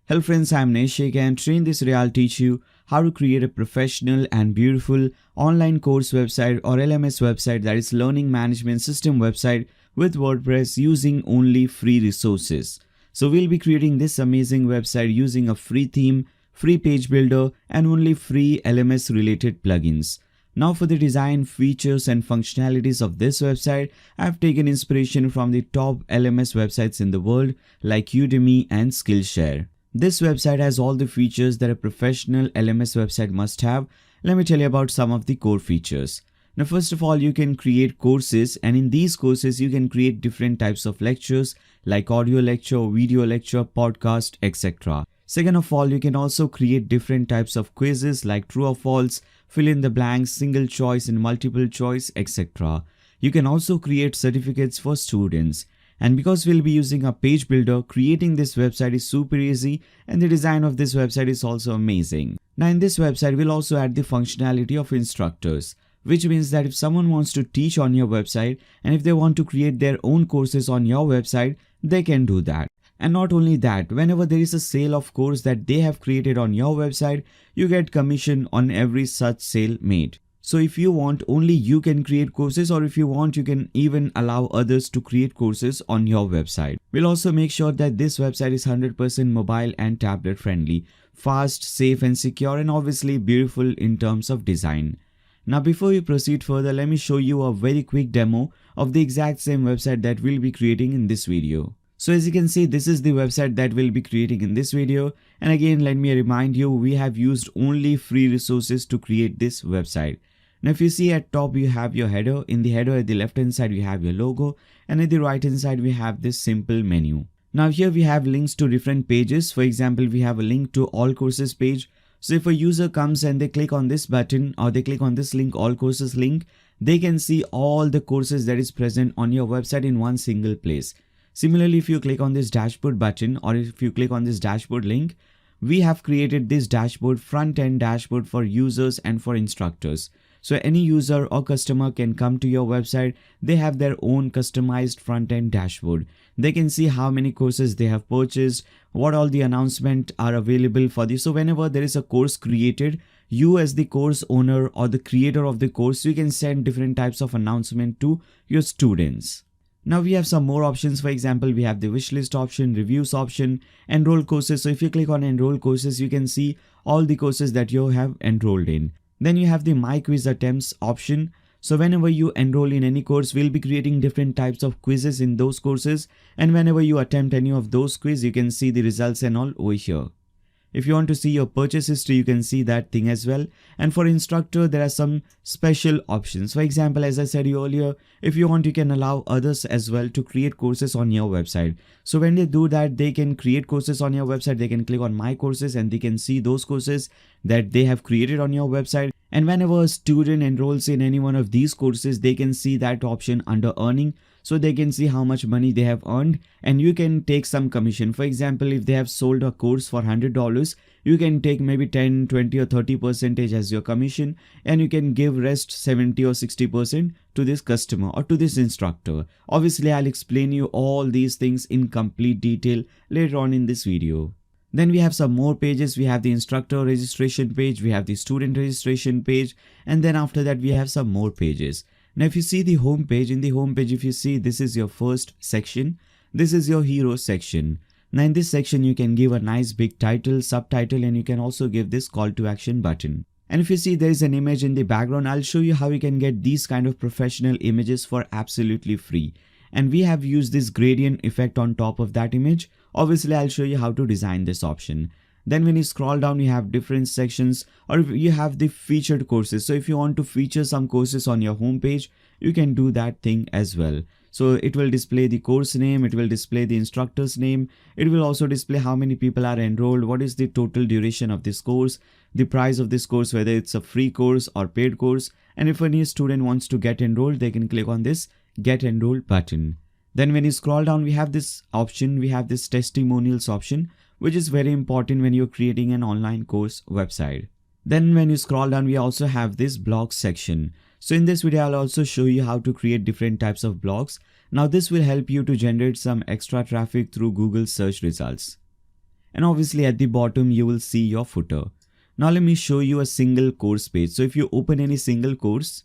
Hello friends, I'm Neshik and today in this video I'll teach you how to create a professional and beautiful online course website or LMS website, that is learning management system website, with WordPress using only free resources. So we'll be creating this amazing website using a free theme, free page builder and only free LMS related plugins. Now for the design, features and functionalities of this website, I've taken inspiration from the top LMS websites in the world like Udemy and Skillshare. This website has all the features that a professional LMS website must have. Let me tell you about some of the core features. Now first of all, you can create courses, and in these courses you can create different types of lectures like audio lecture, video lecture, podcast, etc. Second of all, you can also create different types of quizzes like true or false, fill in the blanks, single choice and multiple choice, etc. You can also create certificates for students. And because we'll be using a page builder, creating this website is super easy and the design of this website is also amazing. Now in this website, we'll also add the functionality of instructors, which means that if someone wants to teach on your website and if they want to create their own courses on your website, they can do that. And not only that, whenever there is a sale of course that they have created on your website, you get commission on every such sale made. So if you want, only you can create courses, or if you want, you can even allow others to create courses on your website. We'll also make sure that this website is 100% mobile and tablet friendly, fast, safe and secure, and obviously beautiful in terms of design. Now before we proceed further, let me show you a very quick demo of the exact same website that we'll be creating in this video. So as you can see, this is the website that we'll be creating in this video. And again, let me remind you, we have used only free resources to create this website. Now if you see at top, you have your header. In the header at the left hand side, you have your logo, and at the right hand side, we have this simple menu. Now here we have links to different pages. For example, we have a link to all courses page. So if a user comes and they click on this button or they click on this link, all courses link, they can see all the courses that is present on your website in one single place. Similarly, if you click on this dashboard button or if you click on this dashboard link, we have created this dashboard, front end dashboard for users and for instructors. So any user or customer can come to your website. They have their own customized front-end dashboard. They can see how many courses they have purchased, what all the announcements are available for this. So whenever there is a course created, you as the course owner or the creator of the course, you can send different types of announcement to your students. Now we have some more options. For example, we have the wishlist option, reviews option, enroll courses. So if you click on enroll courses, you can see all the courses that you have enrolled in. Then you have the My Quiz Attempts option. So whenever you enroll in any course, we'll be creating different types of quizzes in those courses. And whenever you attempt any of those quizzes, you can see the results and all over here. If you want to see your purchase history, you can see that thing as well. And for instructor, there are some special options. For example, as I said earlier, if you want, you can allow others as well to create courses on your website. So when they do that, they can create courses on your website. They can click on My Courses and they can see those courses that they have created on your website. And whenever a student enrolls in any one of these courses, they can see that option under earning. So they can see how much money they have earned and you can take some commission. For example, if they have sold a course for $100, you can take maybe 10, 20 or 30% as your commission, and you can give rest 70 or 60% to this customer or to this instructor. Obviously, I'll explain you all these things in complete detail later on in this video. Then we have some more pages. We have the instructor registration page, we have the student registration page, and then after that we have some more pages. Now if you see the home page, in the home page, if you see, this is your first section, this is your hero section. Now in this section you can give a nice big title, subtitle, and you can also give this call to action button. And if you see there is an image in the background, I'll show you how you can get these kind of professional images for absolutely free. And we have used this gradient effect on top of that image. Obviously, I'll show you how to design this option. Then when you scroll down, you have different sections, or you have the featured courses. So if you want to feature some courses on your home page, you can do that thing as well. So it will display the course name, it will display the instructor's name, it will also display how many people are enrolled, what is the total duration of this course, the price of this course, whether it's a free course or paid course. And if any student wants to get enrolled, they can click on this Get Enrolled button. Then when you scroll down, we have this option, we have this testimonials option, which is very important when you're creating an online course website. Then when you scroll down, we also have this blog section. So in this video, I'll also show you how to create different types of blogs. Now this will help you to generate some extra traffic through Google search results. and obviously at the bottom you will see your footer. Now let me show you a single course page. So if you open any single course,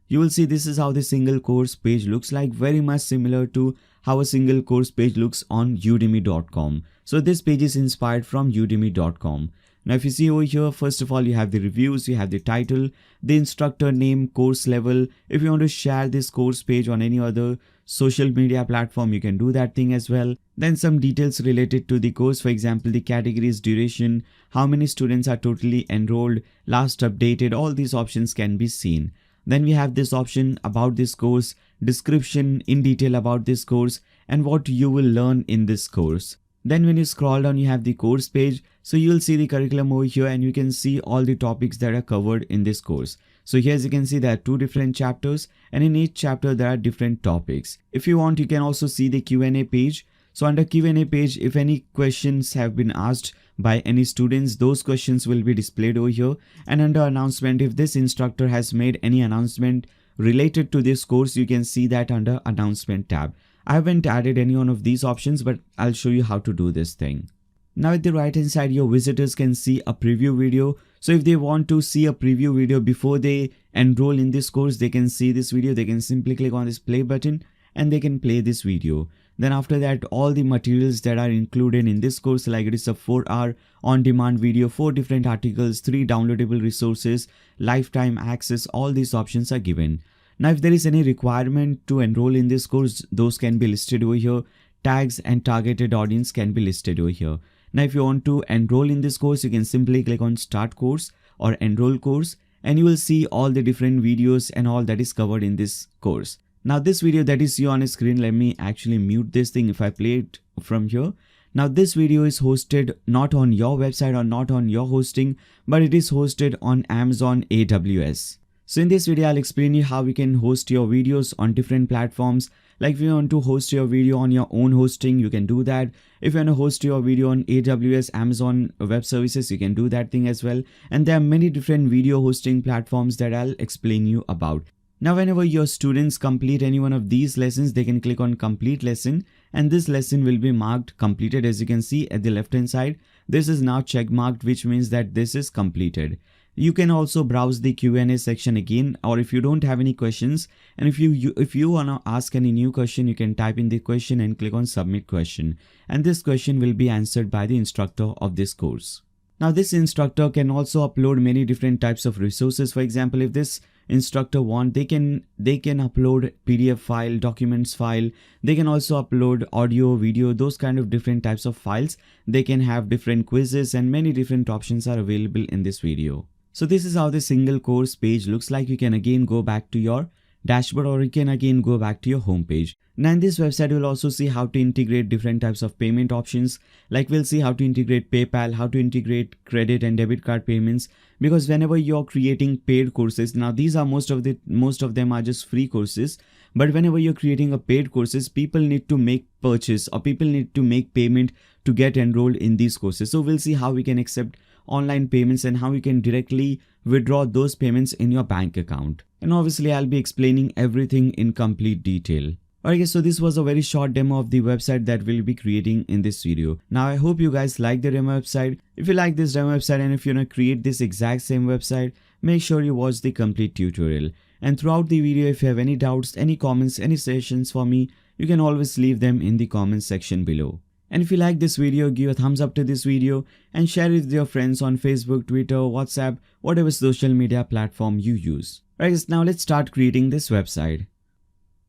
you will see this is how the single course page looks like, very much similar to how a single course page looks on udemy.com. So this page is inspired from udemy.com. Now if you see over here, first of all you have the reviews, you have the title, the instructor name, course level. If you want to share this course page on any other social media platform, you can do that thing as well. Then some details related to the course, for example the categories, duration, how many students are totally enrolled, last updated, all these options can be seen. Then we have this option about this course, description in detail about this course, and what you will learn in this course. Then when you scroll down, you have the course page. So you will see the curriculum over here and you can see all the topics that are covered in this course. So here as you can see there are 2 different chapters, and in each chapter there are different topics. If you want, you can also see the Q&A page. So under Q&A page, if any questions have been asked by any students, those questions will be displayed over here. And under announcement, if this instructor has made any announcement related to this course, you can see that under announcement tab. I haven't added any one of these options, but I'll show you how to do this thing. Now at the right hand side, your visitors can see a preview video. So if they want to see a preview video before they enroll in this course, they can see this video. They can simply click on this play button and they can play this video. Then after that, all the materials that are included in this course, like it is a 4-hour on-demand video, 4 different articles, 3 downloadable resources, lifetime access, all these options are given. Now if there is any requirement to enroll in this course, those can be listed over here. Tags and targeted audience can be listed over here. Now if you want to enroll in this course, you can simply click on start course or enroll course, and you will see all the different videos and all that is covered in this course. Now this video that is you on a screen, let me actually mute this thing if I play it from here. Now this video is hosted not on your website or not on your hosting, but it is hosted on Amazon AWS. So in this video, I'll explain you how you can host your videos on different platforms. Like if you want to host your video on your own hosting, you can do that. If you want to host your video on AWS, Amazon Web Services, you can do that thing as well. And there are many different video hosting platforms that I'll explain you about. Now whenever your students complete any one of these lessons, they can click on complete lesson, and this lesson will be marked completed. As you can see at the left hand side, this is now check marked, which means that this is completed. You can also browse the Q&A section again, or if you don't have any questions, and if you want to ask any new question, you can type in the question and click on submit question, and this question will be answered by the instructor of this course. Now this instructor can also upload many different types of resources. For example, if this instructor want, they can upload PDF file, documents file. They can also upload audio, video, those kind of different types of files. They can have different quizzes, and many different options are available in this video. So this is how the single course page looks like. You can again go back to your dashboard, or you can again go back to your home page. Now in this website, you'll also see how to integrate different types of payment options. Like we'll see how to integrate PayPal, how to integrate credit and debit card payments. Because whenever you're creating paid courses, now these are most of them are just free courses. But whenever you're creating a paid courses, people need to make purchase, or people need to make payment to get enrolled in these courses. So we'll see how we can accept online payments and how you can directly withdraw those payments in your bank account. And obviously I'll be explaining everything in complete detail. Alright, so this was a very short demo of the website that we'll be creating in this video. Now I hope you guys like the demo website. If you like this demo website, and if you want to create this exact same website, make sure you watch the complete tutorial. And throughout the video, if you have any doubts, any comments, any suggestions for me, you can always leave them in the comments section below. And if you like this video, give a thumbs up to this video and share it with your friends on Facebook, Twitter, WhatsApp, whatever social media platform you use. Alright, now let's start creating this website.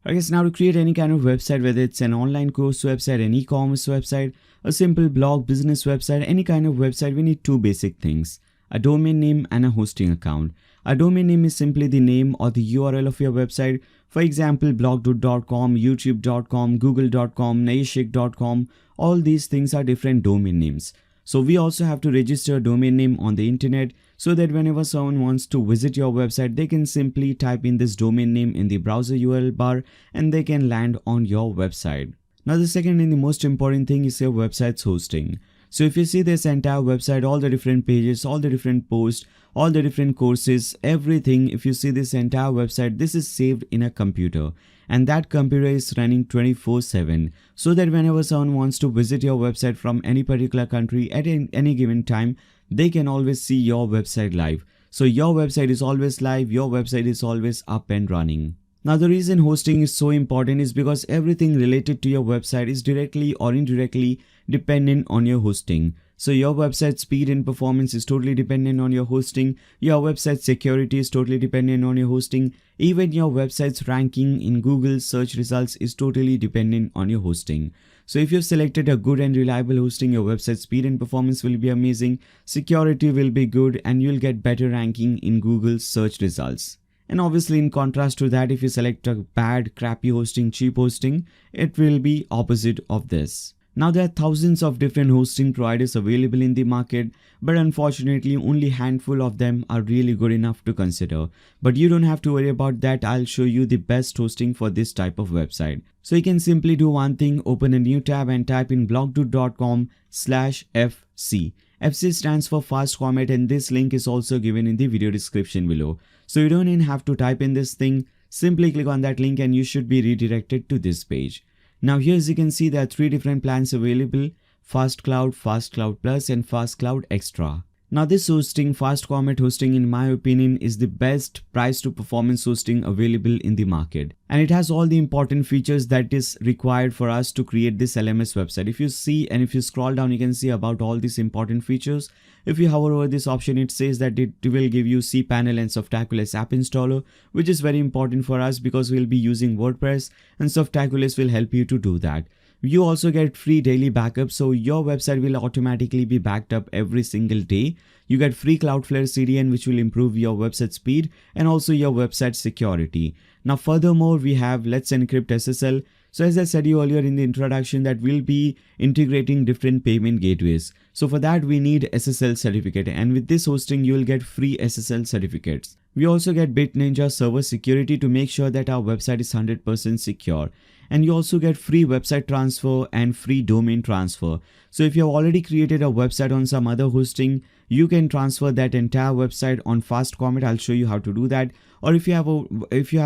Alright, now to create any kind of website, whether it's an online course website, an e-commerce website, a simple blog, business website, any kind of website, we need 2 basic things: a domain name and a hosting account. A domain name is simply the name or the URL of your website. For example, blogdoot.com, youtube.com, google.com, naishik.com, all these things are different domain names. So we also have to register a domain name on the internet, so that whenever someone wants to visit your website, they can simply type in this domain name in the browser URL bar and they can land on your website. Now the second and the most important thing is your website's hosting. So if you see this entire website, all the different pages, all the different posts, all the different courses, everything, if you see this entire website, this is saved in a computer. and that computer is running 24/7, so that whenever someone wants to visit your website from any particular country at any given time, they can always see your website live. So your website is always live, your website is always up and running. Now the reason hosting is so important is because everything related to your website is directly or indirectly dependent on your hosting. So your website speed and performance is totally dependent on your hosting. Your website security is totally dependent on your hosting. Even your website's ranking in Google search results is totally dependent on your hosting. So if you've selected a good and reliable hosting, your website speed and performance will be amazing, security will be good, and you'll get better ranking in Google search results. And obviously in contrast to that, if you select a bad, crappy hosting, cheap hosting, it will be opposite of this. Now there are thousands of different hosting providers available in the market, but unfortunately only handful of them are really good enough to consider. But you don't have to worry about that. I'll show you the best hosting for this type of website. So you can simply do one thing, open a new tab and type in blogdo.com/FC. FC stands for fast format, and this link is also given in the video description below. So you don't even have to type in this thing, simply click on that link and you should be redirected to this page. Now here as you can see, there are 3 different plans available: Fast Cloud, Fast Cloud Plus and Fast Cloud Extra. Now this hosting, fast format hosting, in my opinion is the best price to performance hosting available in the market. And it has all the important features that is required for us to create this LMS website. If you see and if you scroll down, you can see about all these important features. If you hover over this option, it says that it will give you cPanel and Softaculous app installer, which is very important for us because we'll be using WordPress and Softaculous will help you to do that. You also get free daily backup, so your website will automatically be backed up every single day. You get free Cloudflare CDN, which will improve your website speed and also your website security. Now furthermore, we have Let's Encrypt SSL. So as I said you earlier in the introduction, that we'll be integrating different payment gateways. So for that we need SSL certificate, and with this hosting you will get free SSL certificates. We also get BitNinja server security to make sure that our website is 100% secure. And you also get free website transfer and free domain transfer. So if you have already created a website on some other hosting, you can transfer that entire website on fast format. I'll show you how to do that. Or if you have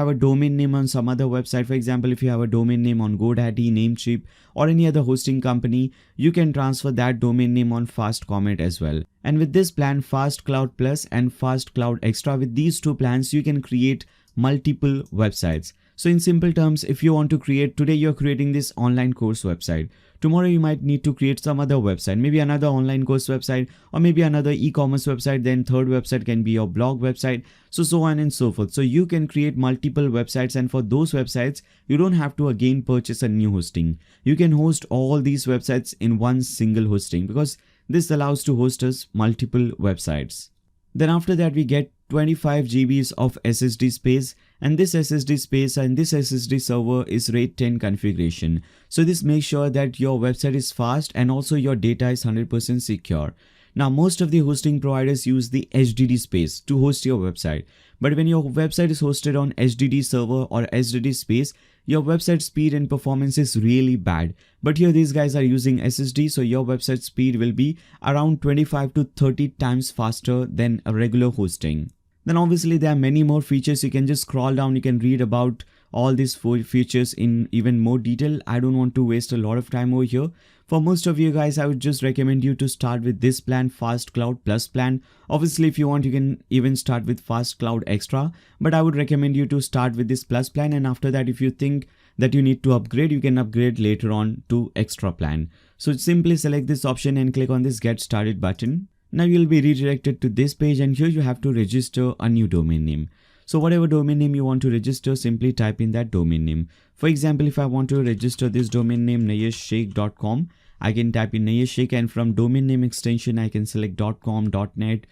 a domain name on some other website, for example, if you have a domain name on GoDaddy, Namecheap, or any other hosting company, you can transfer that domain name on fast format as well. And with this plan, Fast Cloud Plus and Fast Cloud Extra, with these 2 plans, you can create multiple websites. So in simple terms, if you want to create, today you're creating this online course website. Tomorrow you might need to create some other website, maybe another online course website, or maybe another e-commerce website. Then third website can be your blog website, so on and so forth. So you can create multiple websites, and for those websites, you don't have to again purchase a new hosting. You can host all these websites in one single hosting, because this allows to host us multiple websites. Then after that we get 25 GBs of SSD space, and this SSD space and this SSD server is RAID 10 configuration. So this makes sure that your website is fast and also your data is 100% secure. Now most of the hosting providers use the HDD space to host your website, but when your website is hosted on HDD server or HDD space, your website speed and performance is really bad. But here these guys are using SSD, so your website speed will be around 25 to 30 times faster than a regular hosting. Then obviously there are many more features. You can just scroll down, you can read about all these 4 features in even more detail. I don't want to waste a lot of time over here. For most of you guys, I would just recommend you to start with this plan, Fast Cloud Plus plan. Obviously if you want, you can even start with Fast Cloud Extra, but I would recommend you to start with this Plus plan, and after that if you think that you need to upgrade, you can upgrade later on to Extra plan. So simply select this option and click on this Get Started button. Now you'll be redirected to this page, and here you have to register a new domain name. So whatever domain name you want to register, simply type in that domain name. For example, if I want to register this domain name nayeshsheikh.com, I can type in Nayeshsheikh, and from domain name extension I can select .com, .net,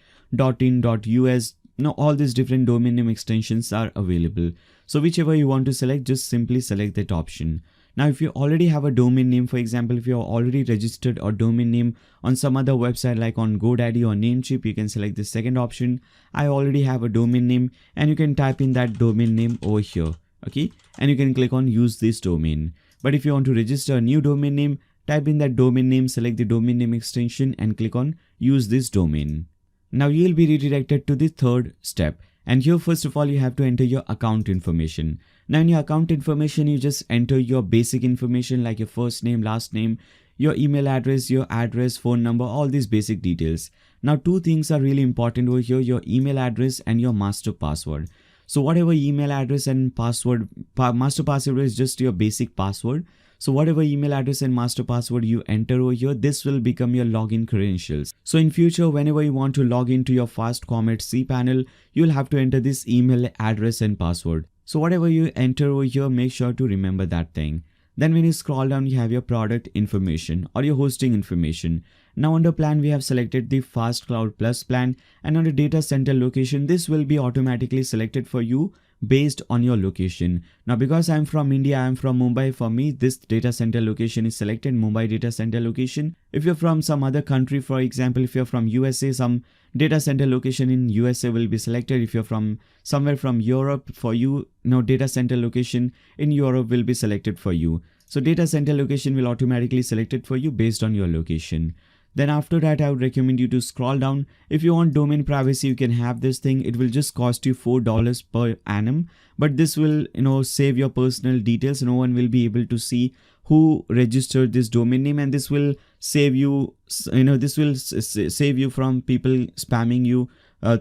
.in, .us. Now all these different domain name extensions are available. So whichever you want to select, just simply select that option. Now if you already have a domain name, for example, if you have already registered a domain name on some other website like on GoDaddy or Namecheap, you can select the second option. I already have a domain name, and you can type in that domain name over here. Okay, and you can click on use this domain. But if you want to register a new domain name, type in that domain name, select the domain name extension and click on use this domain. Now you will be redirected to the third step, And here first of all you have to enter your account information. Now in your account information you just enter your basic information like your first name, last name, your email address, your address, phone number, all these basic details. Now two things are really important over here, your email address and your master password. So whatever email address and password, master password is just your basic password. So whatever email address and master password you enter over here, this will become your login credentials. So in future, whenever you want to log into your FastCom cPanel, you'll have to enter this email address and password. So whatever you enter over here, make sure to remember that thing. Then when you scroll down, you have your product information or your hosting information. Now under plan, we have selected the Fast Cloud Plus plan, and under data center location, this will be automatically selected for you based on your location. Now because I'm from India, I'm from Mumbai, for me this data center location is selected, Mumbai data center location. If you're from some other country, for example, if you're from USA, some data center location in USA will be selected. If you're from somewhere from Europe, for you, data center location in Europe will be selected for you. So data center location will automatically selected for you based on your location. Then after that, I would recommend you to scroll down. If you want domain privacy, you can have this thing. It will just cost you $4 per annum, but this will, save your personal details. No one will be able to see who registered this domain name, and this will save you, this will save you from people spamming you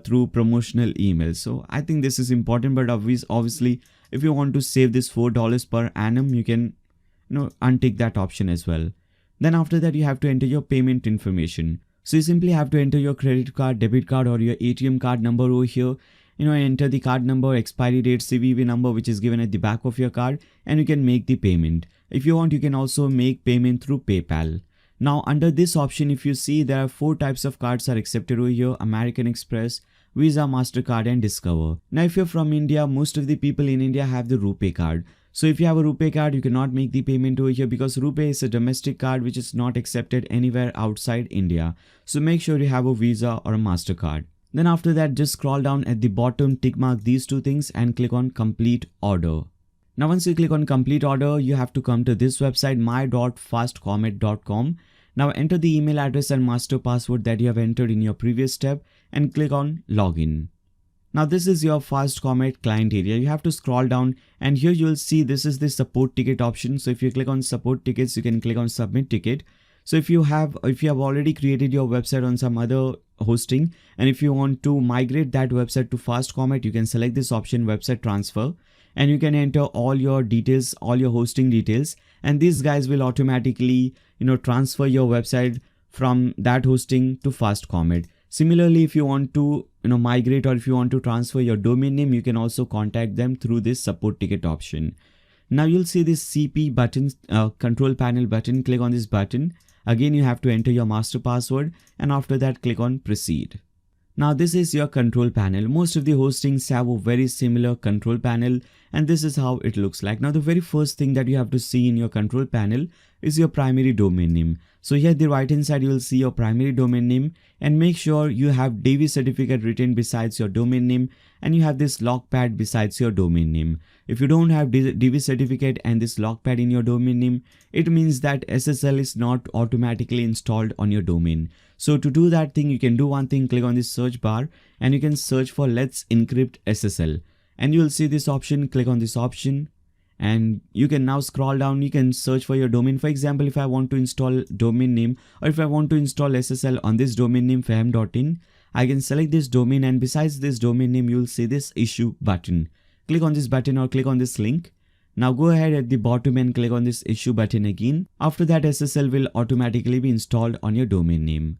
through promotional emails. So I think this is important, but obviously, if you want to save this $4 per annum, you can, untick that option as well. Then after that, you have to enter your payment information. So you simply have to enter your credit card, debit card, or your ATM card number over here. Enter the card number, expiry date, CVV number, which is given at the back of your card, and you can make the payment. If you want, you can also make payment through PayPal. Now under this option, if you see, there are 4 types of cards are accepted over here: American Express, Visa, MasterCard, and Discover. Now if you're from India, most of the people in India have the RuPay card. So if you have a RuPay card, you cannot make the payment over here because RuPay is a domestic card which is not accepted anywhere outside India. So make sure you have a Visa or a MasterCard. Then after that, just scroll down at the bottom, tick mark these 2 things and click on complete order. Now once you click on complete order, you have to come to this website, my.fastcomet.com. Now enter the email address and master password that you have entered in your previous step and click on login. Now this is your FastCom client area. You have to scroll down and here you will see this is the support ticket option. So if you click on support tickets, you can click on submit ticket. So if you have already created your website on some other hosting, and if you want to migrate that website to FastCom, you can select this option, website transfer, and you can enter all your details, all your hosting details, and these guys will automatically transfer your website from that hosting to FastCom. Similarly, if you want to migrate or if you want to transfer your domain name, you can also contact them through this support ticket option. Now you'll see this CP button, control panel button. Click on this button. Again, you have to enter your master password, and after that click on proceed. Now this is your control panel. Most of the hostings have a very similar control panel, and this is how it looks like. Now the very first thing that you have to see in your control panel is your primary domain name. So here at the right hand side, you will see your primary domain name, and make sure you have DV certificate written besides your domain name, and you have this logpad besides your domain name. If you don't have DV certificate and this logpad in your domain name, it means that SSL is not automatically installed on your domain. So to do that thing, you can do one thing, click on this search bar and you can search for Let's Encrypt SSL, and you will see this option. Click on this option and you can now scroll down. You can search for your domain. For example, if I want to install domain name, or if I want to install SSL on this domain name fahm.in, I can select this domain, and besides this domain name, you will see this issue button. Click on this button or click on this link. Now go ahead at the bottom and click on this issue button again. After that, SSL will automatically be installed on your domain name.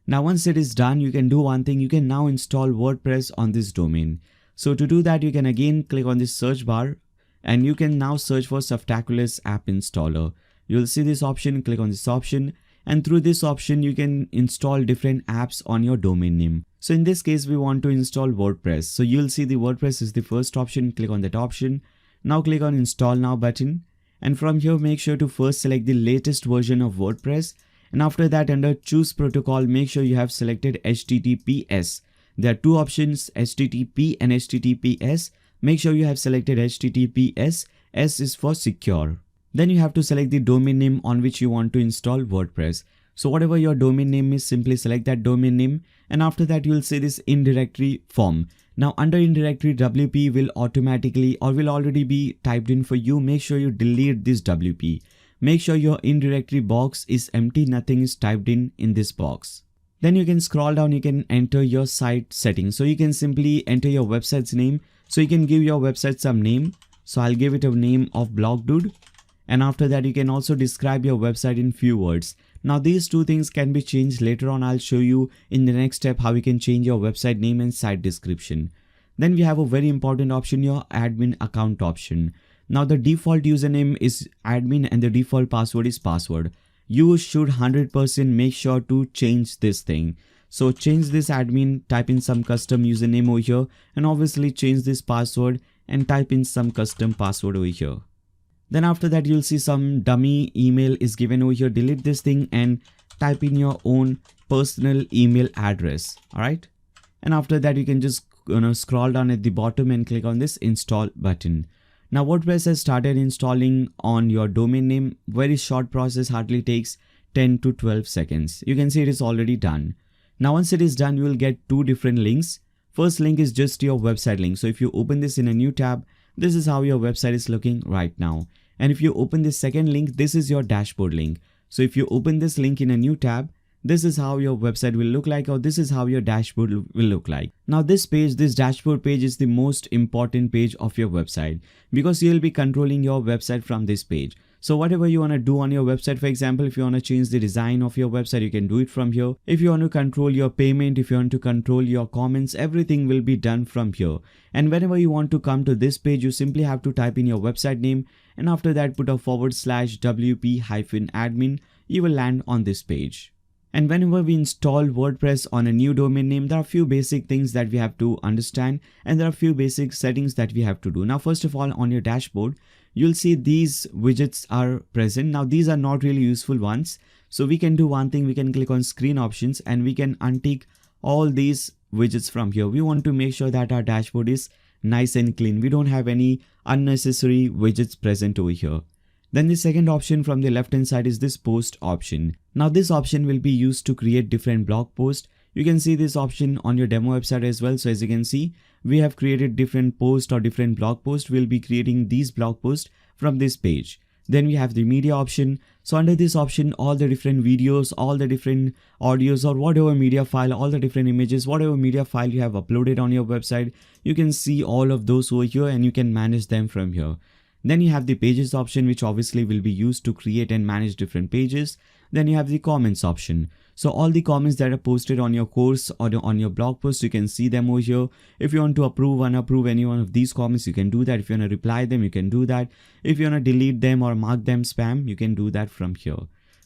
Now once it is done, you can do one thing. You can now install WordPress on this domain. So to do that, you can again click on this search bar and you can now search for Softaculous App Installer. You'll see this option, click on this option, and through this option you can install different apps on your domain name. So in this case, we want to install WordPress. So you'll see the WordPress is the first option. Click on that option. Now click on Install Now button, and from here make sure to first select the latest version of WordPress, and after that under Choose Protocol, make sure you have selected HTTPS. There are 2 options, HTTP and HTTPS. Make sure you have selected HTTPS. S is for secure. Then you have to select the domain name on which you want to install WordPress. So whatever your domain name is, simply select that domain name, and after that you will see this in directory form. Now under in directory, WP will automatically or will already be typed in for you. Make sure you delete this WP. Make sure your in directory box is empty, nothing is typed in this box. Then you can scroll down, you can enter your site settings. So you can simply enter your website's name. So you can give your website some name. So I'll give it a name of Blog Dude. And after that, you can also describe your website in few words. Now these two things can be changed later on. I'll show you in the next step how you can change your website name and site description. Then we have a very important option, your admin account option. Now the default username is admin and the default password is password. You should 100% make sure to change this thing. So change this admin, type in some custom username over here, and obviously change this password and type in some custom password over here. Then after that, you'll see some dummy email is given over here. Delete this thing and type in your own personal email address. Alright. And after that, you can just scroll down at the bottom and click on this install button. Now WordPress has started installing on your domain name. Very short process, hardly takes 10 to 12 seconds. You can see it is already done. Now once it is done, you will get two different links. First link is just your website link. So if you open this in a new tab, this is how your website is looking right now. And if you open this second link, this is your dashboard link. So if you open this link in a new tab, this is how your website will look like, or this is how your dashboard will look like. Now this page, this dashboard page is the most important page of your website because you'll be controlling your website from this page. So whatever you want to do on your website, for example, if you want to change the design of your website, you can do it from here. If you want to control your payment, if you want to control your comments, everything will be done from here. And whenever you want to come to this page, you simply have to type in your website name and after that put a /wp-admin, you will land on this page. And whenever we install WordPress on a new domain name, there are a few basic things that we have to understand and there are a few basic settings that we have to do. Now, first of all, on your dashboard, you'll see these widgets are present. Now, these are not really useful ones. So we can do one thing, we can click on screen options and we can untick all these widgets from here. We want to make sure that our dashboard is nice and clean. We don't have any unnecessary widgets present over here. Then the second option from the left hand side is this post option. Now this option will be used to create different blog posts. You can see this option on your demo website as well. So as you can see, we have created different posts or different blog posts. We'll be creating these blog posts from this page. Then we have the media option. So under this option, all the different videos, all the different audios or whatever media file, all the different images, whatever media file you have uploaded on your website, you can see all of those over here and you can manage them from here. Then you have the pages option, which obviously will be used to create and manage different pages. Then you have the comments option. So all the comments that are posted on your course or on your blog post, you can see them over here. If you want to approve or unapprove any one of these comments, you can do that. If you want to reply them, you can do that. If you want to delete them or mark them spam, you can do that from here.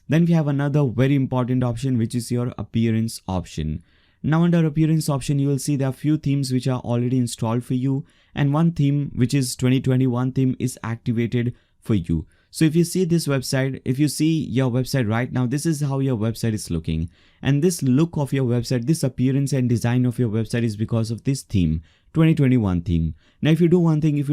Then we have another very important option, which is your appearance option. Now under appearance option, you will see there are few themes which are already installed for you and one theme, which is 2021 theme, is activated for you. So if you see this website, if you see your website right now, this is how your website is looking. And this look of your website, this appearance and design of your website is because of this theme, 2021 theme. Now if you do one thing, if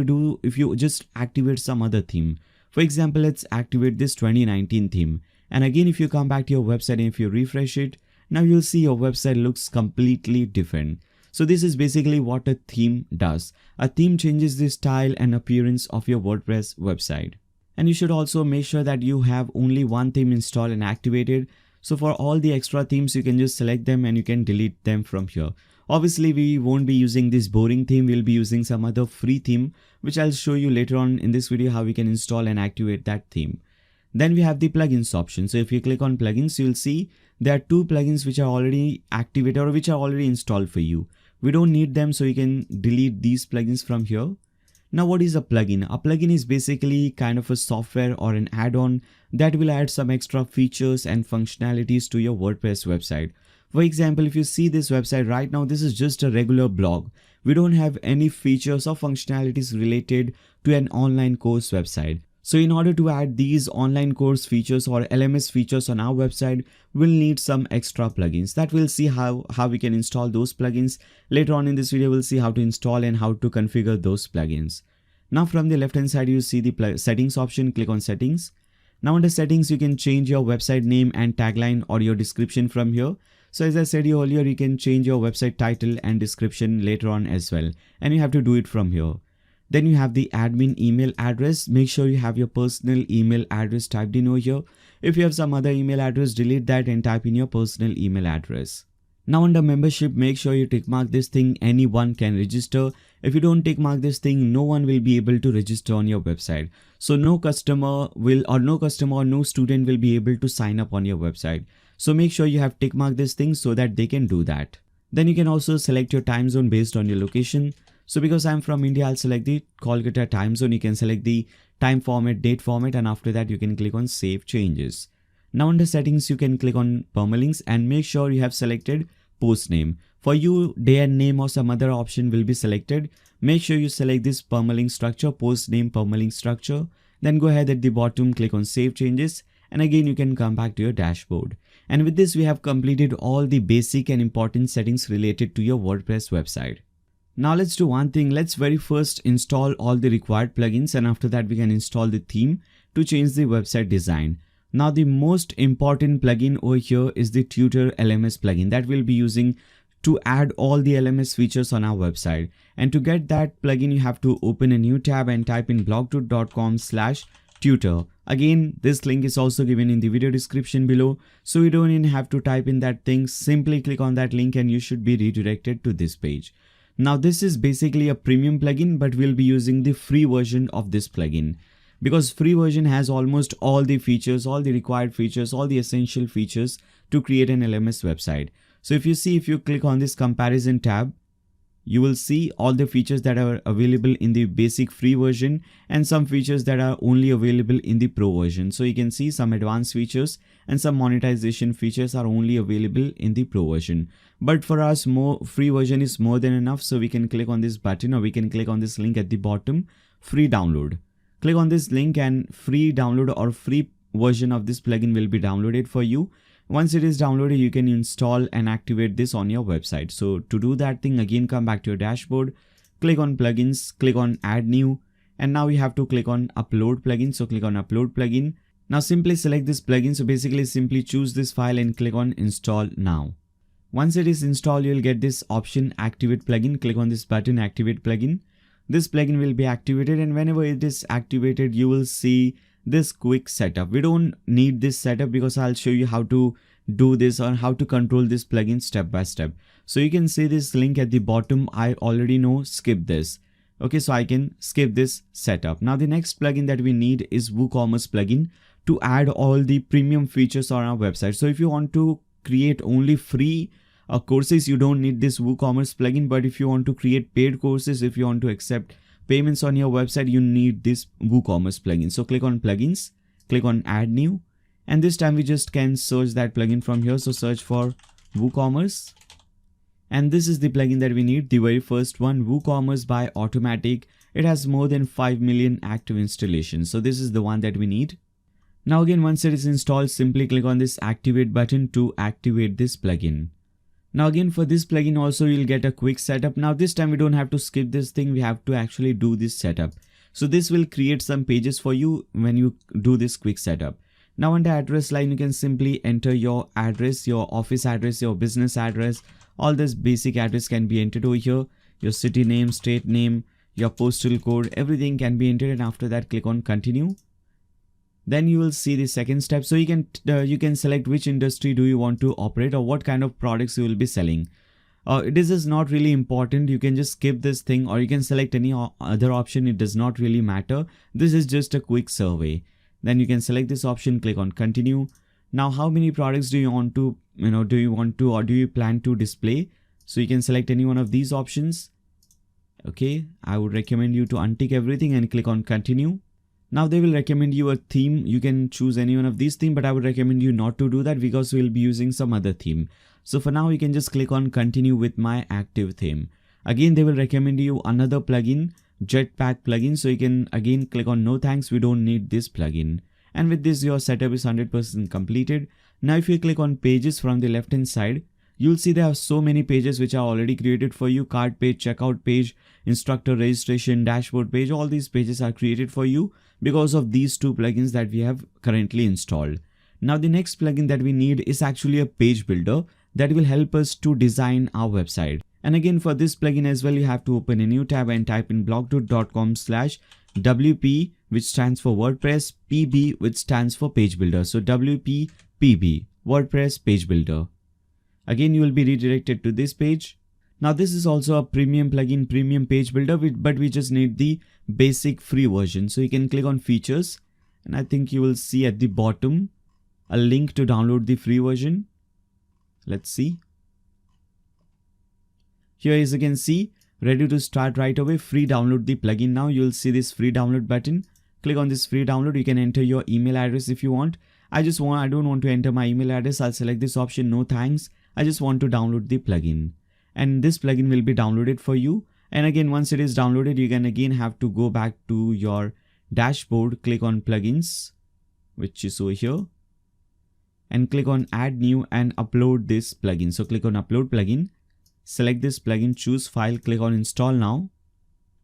you just activate some other theme, for example, let's activate this 2019 theme. And again, if you come back to your website and if you refresh it, now you'll see your website looks completely different. So this is basically what a theme does. A theme changes the style and appearance of your WordPress website. And you should also make sure that you have only one theme installed and activated. So for all the extra themes, you can just select them and you can delete them from here. Obviously, we won't be using this boring theme. We'll be using some other free theme, which I'll show you later on in this video how we can install and activate that theme. Then we have the plugins option. So if you click on plugins, you'll see there are two plugins which are already activated or which are already installed for you. We don't need them, so you can delete these plugins from here. Now what is a plugin? A plugin is basically kind of a software or an add-on that will add some extra features and functionalities to your WordPress website. For example, if you see this website right now, this is just a regular blog. We don't have any features or functionalities related to an online course website. So in order to add these online course features or LMS features on our website, we'll need some extra plugins. That we'll see how we can install those plugins. Later on in this video, we'll see how to install and how to configure those plugins. Now from the left hand side, you see the settings option. Click on settings. Now under settings, you can change your website name and tagline or your description from here. So as I said you earlier, you can change your website title and description later on as well, and you have to do it from here. Then you have the admin email address. Make sure you have your personal email address typed in over here. If you have some other email address, delete that and type in your personal email address. Now under membership, make sure you tick mark this thing, anyone can register. If you don't tick mark this thing, no one will be able to register on your website. So no customer or no student will be able to sign up on your website. So make sure you have tick mark this thing so that they can do that. Then you can also select your time zone based on your location. So because I'm from India, I'll select the Kolkata time zone. You can select the time format, date format, and after that you can click on save changes. Now under settings, you can click on permalinks and make sure you have selected post name. For you, day and name or some other option will be selected. Make sure you select this permalink structure, post name permalink structure. Then go ahead at the bottom, click on save changes. And again, you can come back to your dashboard. And with this, we have completed all the basic and important settings related to your WordPress website. Now let's do one thing. Let's very first install all the required plugins, and after that we can install the theme to change the website design. Now the most important plugin over here is the Tutor LMS plugin that we'll be using to add all the LMS features on our website. And to get that plugin, you have to open a new tab and type in blogtut.com/tutor. Again, this link is also given in the video description below, so you don't even have to type in that thing. Simply click on that link and you should be redirected to this page. Now this is basically a premium plugin, but we'll be using the free version of this plugin, because free version has almost all the features, all the required features, all the essential features to create an LMS website. So if you click on this comparison tab, you will see all the features that are available in the basic free version and some features that are only available in the pro version. So you can see some advanced features and some monetization features are only available in the pro version. But for us, free version is more than enough. So we can click on this button, or we can click on this link at the bottom, free download. Click on this link and free download or free version of this plugin will be downloaded for you. Once it is downloaded, you can install and activate this on your website. So to do that thing, again, come back to your dashboard, click on plugins, click on add new, and now you have to click on upload plugin. So click on upload plugin. Now simply select this plugin. So basically simply choose this file and click on install now. Once it is installed, you'll get this option activate plugin. Click on this button, activate plugin. This plugin will be activated, and whenever it is activated, you will see this quick setup. We don't need this setup because I'll show you how to do this or how to control this plugin step by step. So you can see this link at the bottom. I already know, skip this. Okay, so I can skip this setup. Now the next plugin that we need is WooCommerce plugin to add all the premium features on our website. So if you want to create only free courses, you don't need this WooCommerce plugin. But if you want to create paid courses, if you want to accept payments on your website, you need this WooCommerce plugin. So click on plugins, click on add new, and this time we just can search that plugin from here. So search for WooCommerce, and this is the plugin that we need, the very first one, WooCommerce by Automatic. It has more than 5 million active installations. So this is the one that we need. Now again, once it is installed, simply click on this activate button to activate this plugin. Now again, for this plugin also, you'll get a quick setup. Now this time we don't have to skip this thing. We have to actually do this setup. So this will create some pages for you when you do this quick setup. Now under address line, you can simply enter your address, your office address, your business address. All this basic address can be entered over here. Your city name, state name, your postal code, everything can be entered, and after that click on continue. Then you will see the second step. So you can select which industry do you want to operate or what kind of products you will be selling. This is not really important. You can just skip this thing, or you can select any other option. It does not really matter. This is just a quick survey. Then you can select this option, click on continue. Now how many products do you want to, or do you plan to display? So you can select any one of these options. Okay, I would recommend you to untick everything and click on continue. Now they will recommend you a theme. You can choose any one of these themes, but I would recommend you not to do that because we'll be using some other theme. So for now, you can just click on continue with my active theme. Again, they will recommend you another plugin, Jetpack plugin. So you can again click on no thanks, we don't need this plugin. And with this, your setup is 100% completed. Now if you click on pages from the left hand side, you'll see there are so many pages which are already created for you. Cart page, checkout page, instructor registration, dashboard page. All these pages are created for you because of these two plugins that we have currently installed. Now the next plugin that we need is actually a page builder. that will help us to design our website. And again, for this plugin as well, you have to open a new tab and type in blogtutor.com/WP, which stands for WordPress, PB, which stands for Page Builder. So WP PB, WordPress Page Builder. Again, you will be redirected to this page. Now this is also a premium plugin, premium page builder, but we just need the basic free version. So you can click on features, and I think you will see at the bottom a link to download the free version. Let's see. Here, as you can see, ready to start right away, free download the plugin. Now you will see this free download button. Click on this free download. You can enter your email address if you want. I don't want to enter my email address. I'll select this option, no thanks. I just want to download the plugin. And this plugin will be downloaded for you. And again, once it is downloaded, you can again have to go back to your dashboard, click on plugins, which is over here, and click on add new and upload this plugin. So click on upload plugin, select this plugin, choose file, click on install now.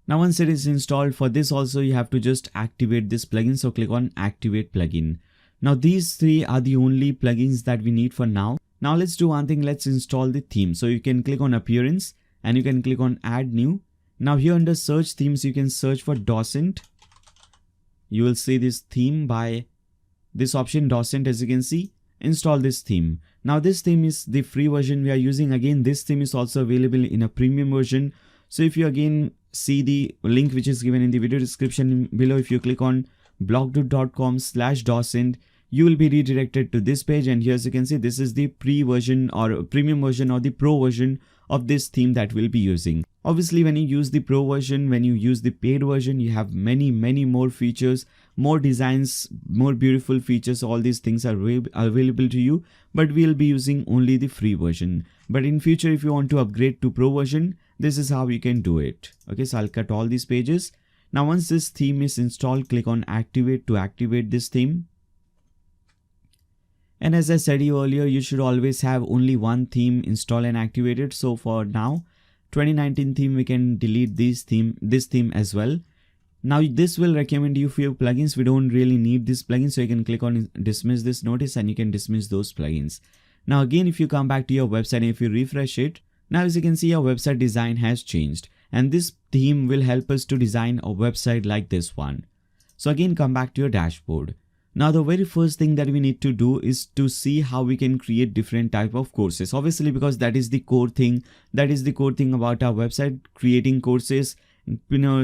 Now once it is installed, for this also you have to just activate this plugin. So click on activate plugin. Now these three are the only plugins that we need for now. Now let's do one thing, let's install the theme. So you can click on appearance and you can click on add new. Now here under search themes, you can search for Docent. You will see this theme by this option Docent. As you can see, install this theme. Now this theme is the free version we are using. Again, this theme is also available in a premium version. So if you again see the link which is given in the video description below, if you click on blogtutor.com/Docent, you will be redirected to this page, and here as you can see, this is the pre-version or premium version or the pro version of this theme that we'll be using. Obviously, when you use the pro version, when you use the paid version, you have many more features, more designs, more beautiful features. All these things are available to you, but we'll be using only the free version. But in future, if you want to upgrade to pro version, this is how you can do it. Okay, so I'll cut all these pages. Now once this theme is installed, click on activate to activate this theme. And as I said you earlier, you should always have only one theme installed and activated. So for now, 2019 theme, we can delete this theme as well. Now this will recommend you few plugins. We don't really need this plugin, so you can click on dismiss this notice and you can dismiss those plugins. Now again, if you come back to your website and if you refresh it, now as you can see, your website design has changed, and this theme will help us to design a website like this one. So again, come back to your dashboard. Now the very first thing that we need to do is to see how we can create different type of courses. Obviously, because that is the core thing. That is the core thing about our website, creating courses,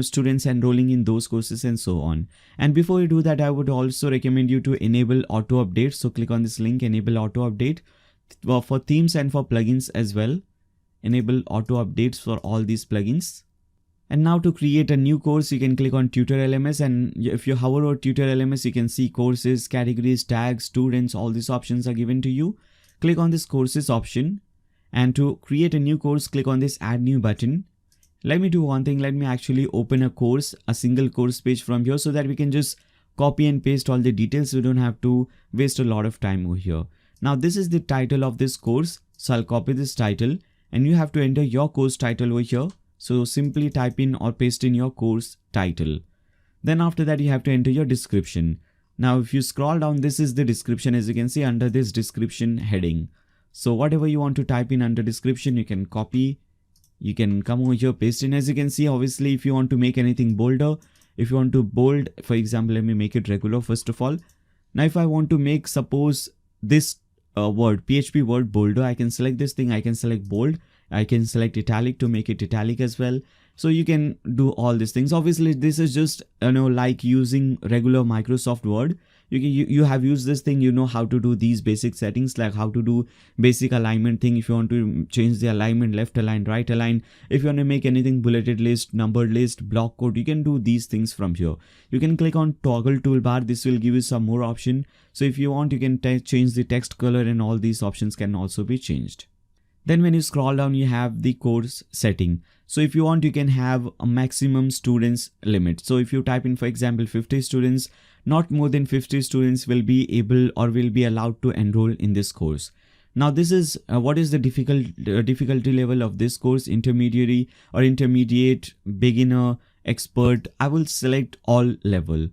students enrolling in those courses and so on. And before you do that, I would also recommend you to enable auto updates. So click on this link, enable auto update for themes and for plugins as well. Enable auto updates for all these plugins. And now to create a new course, you can click on Tutor LMS, and if you hover over Tutor LMS, you can see courses, categories, tags, students, all these options are given to you. Click on this courses option, and to create a new course, click on this add new button. Let me do one thing, let me actually open a course, a single course page from here, so that we can just copy and paste all the details. We don't have to waste a lot of time over here. Now this is the title of this course, so I'll copy this title, and you have to enter your course title over here. So simply type in or paste in your course title. Then after that, you have to enter your description. Now if you scroll down, this is the description, as you can see under this description heading. So whatever you want to type in under description, you can copy, you can come over here, paste in. As you can see, obviously if you want to make anything bolder, if you want to bold, for example, let me make it regular first of all. Now if I want to make, suppose this word, PHP word bolder, I can select this thing, I can select bold. I can select italic to make it italic as well. So you can do all these things. Obviously, this is just, like using regular Microsoft Word. You have used this thing, you know how to do these basic settings, like how to do basic alignment thing. If you want to change the alignment, left align, right align. If you want to make anything bulleted list, numbered list, block code, you can do these things from here. You can click on toggle toolbar. This will give you some more option. So if you want, you can change the text color, and all these options can also be changed. Then when you scroll down, you have the course setting. So if you want, you can have a maximum students limit. So if you type in, for example, 50 students, not more than 50 students will be able or will be allowed to enroll in this course. Now this is what is the difficulty level of this course, intermediary or intermediate, beginner, expert. I will select all level.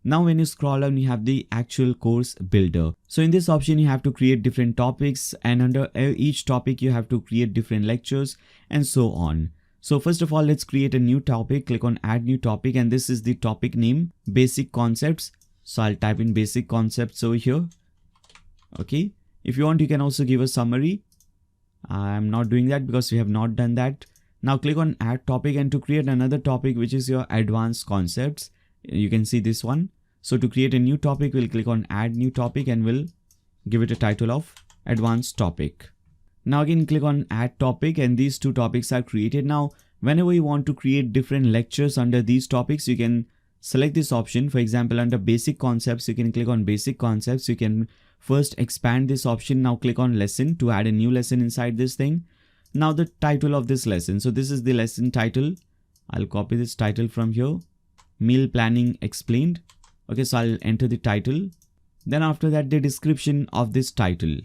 Now when you scroll down, you have the actual course builder. So in this option, you have to create different topics, and under each topic, you have to create different lectures and so on. So first of all, let's create a new topic. Click on add new topic, and this is the topic name, basic concepts. So I'll type in basic concepts over here. Okay. If you want, you can also give a summary. I'm not doing that because we have not done that. Now click on add topic, and to create another topic, which is your advanced concepts, you can see this one. So to create a new topic, we'll click on add new topic and we'll give it a title of advanced topic. Now again, click on add topic, and these two topics are created. Now, whenever you want to create different lectures under these topics, you can select this option. For example, under basic concepts, you can click on basic concepts. You can first expand this option. Now click on lesson to add a new lesson inside this thing. Now the title of this lesson. So this is the lesson title. I'll copy this title from here. Meal planning explained. Okay, so I'll enter the title. Then after that, the description of this title.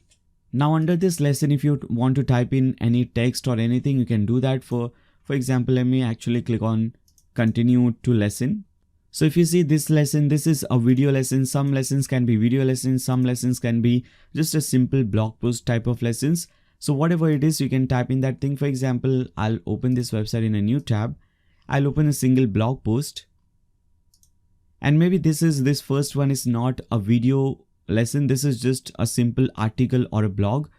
Now under this lesson, if you want to type in any text or anything, you can do that. For example, let me actually click on continue to lesson. So if you see this lesson, this is a video lesson. Some lessons can be video lessons. Some lessons can be just a simple blog post type of lessons. So whatever it is, you can type in that thing. For example, I'll open this website in a new tab. I'll open a single blog post. And maybe this first one is not a video lesson. This is just a simple article or a blog.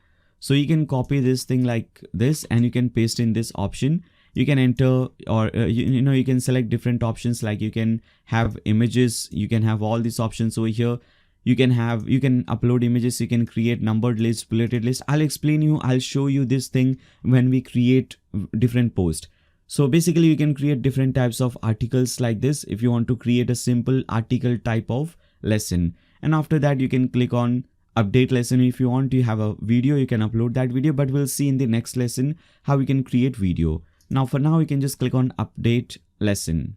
So you can copy this thing like this, and you can paste in this option. You can enter, or you can select different options, like you can have images. You can have all these options over here. You can upload images. You can create numbered lists, bulleted lists. I'll show you this thing when we create different posts. So basically, you can create different types of articles like this if you want to create a simple article type of lesson. And after that, you can click on update lesson. If you want to have a video, you can upload that video, but we'll see in the next lesson how we can create video. Now for now, you can just click on update lesson.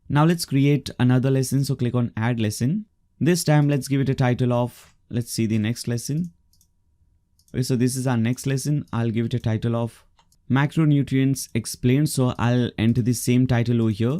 Now let's create another lesson. So click on add lesson. This time, let's give it a title of, let's see the next lesson. Okay, so this is our next lesson. I'll give it a title of macronutrients explained. So I'll enter the same title over here.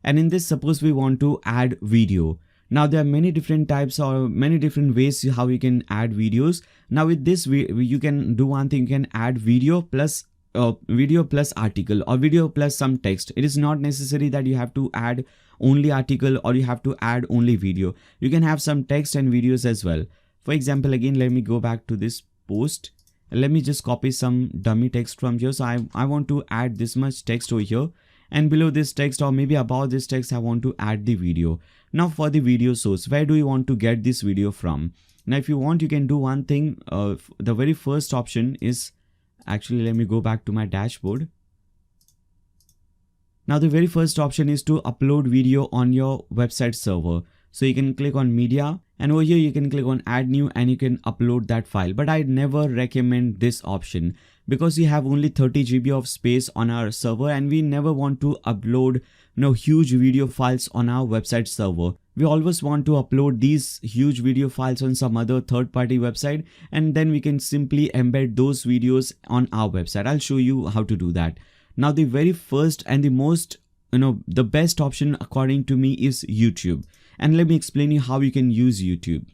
And in this, suppose we want to add video. Now there are many different types or many different ways how you can add videos. Now with this, you can do one thing. You can add video plus article, or video plus some text. It is not necessary that you have to add only article or you have to add only video. You can have some text and videos as well. For example, again, let me go back to this post. Let me just copy some dummy text from here. So I want to add this much text over here, and below this text, or maybe above this text, I want to add the video. Now for the video source, where do you want to get this video from? Now if you want, you can do one thing. The very first option is, actually, let me go back to my dashboard. Now the very first option is to upload video on your website server. So you can click on media, and over here you can click on add new, and you can upload that file. But I never recommend this option because we have only 30 GB of space on our server, and we never want to upload huge video files on our website server. We always want to upload these huge video files on some other third-party website, and then we can simply embed those videos on our website. I'll show you how to do that. Now the very first and the most, the best option according to me is YouTube. And let me explain you how you can use YouTube.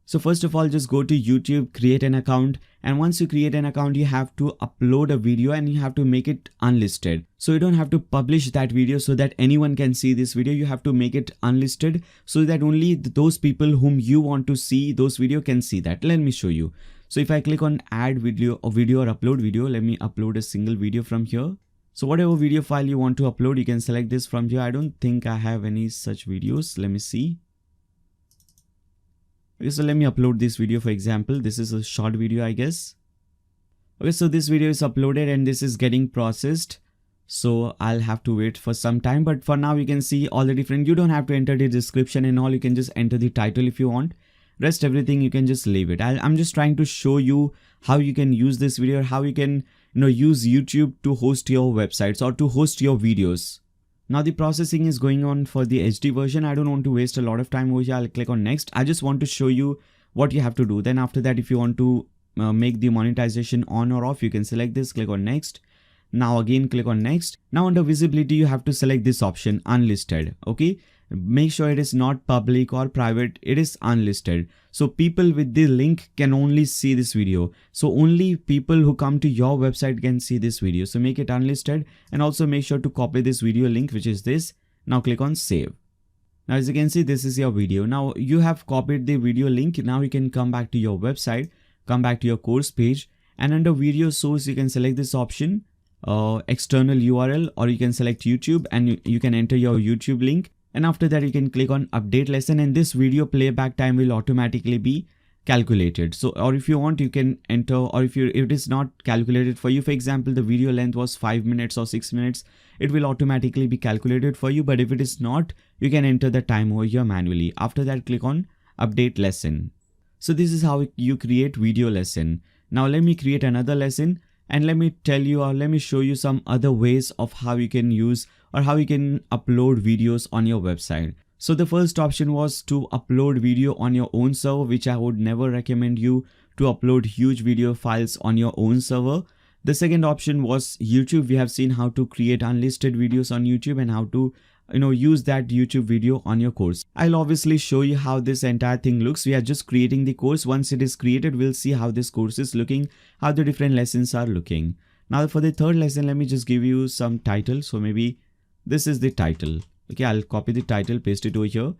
So first of all, just go to YouTube, create an account. And once you create an account, you have to upload a video and you have to make it unlisted. So you don't have to publish that video so that anyone can see this video. You have to make it unlisted so that only those people whom you want to see those video can see that. Let me show you. So if I click on add video or upload video, let me upload a single video from here. So whatever video file you want to upload, you can select this from here. I don't think I have any such videos. Let me see. Okay, so let me upload this video. For example, this is a short video, I guess. Okay, so this video is uploaded and this is getting processed. So I'll have to wait for some time. But for now, you can see all the different, you don't have to enter the description and all. You can just enter the title if you want. Rest everything, you can just leave it. I'm just trying to show you how you can use this video, how you can use YouTube to host your websites or to host your videos. Now the processing is going on for the HD version. I don't want to waste a lot of time over here. I'll click on next. I just want to show you what you have to do. Then after that, if you want to make the monetization on or off, you can select this, click on next. Now again, click on next. Now under visibility, you have to select this option unlisted. Okay. make sure it is not public or private, it is unlisted. So people with the link can only see this video. So only people who come to your website can see this video. So make it unlisted, and also make sure to copy this video link, which is this. Now click on save. Now as you can see, this is your video. Now you have copied the video link. Now you can come back to your website, come back to your course page, and under video source, you can select this option, external URL, or you can select YouTube and you can enter your YouTube link. And after that, you can click on update lesson, and this video playback time will automatically be calculated. So, or if you want, you can enter, or if it is not calculated for you, for example, the video length was 5 minutes or 6 minutes, it will automatically be calculated for you. But if it is not, you can enter the time over here manually. After that, click on update lesson. So this is how you create video lesson. Now let me create another lesson, and let me tell you, or let me show you some other ways of how you can use or how you can upload videos on your website. So the first option was to upload video on your own server, which I would never recommend you to upload huge video files on your own server. The second option was YouTube. We have seen how to create unlisted videos on YouTube and how to use that YouTube video on your course. I'll obviously show you how this entire thing looks. We are just creating the course. Once it is created, we'll see how this course is looking, how the different lessons are looking. Now for the third lesson, let me just give you some title. So maybe this is the title. Okay, I'll copy the title, paste it over here.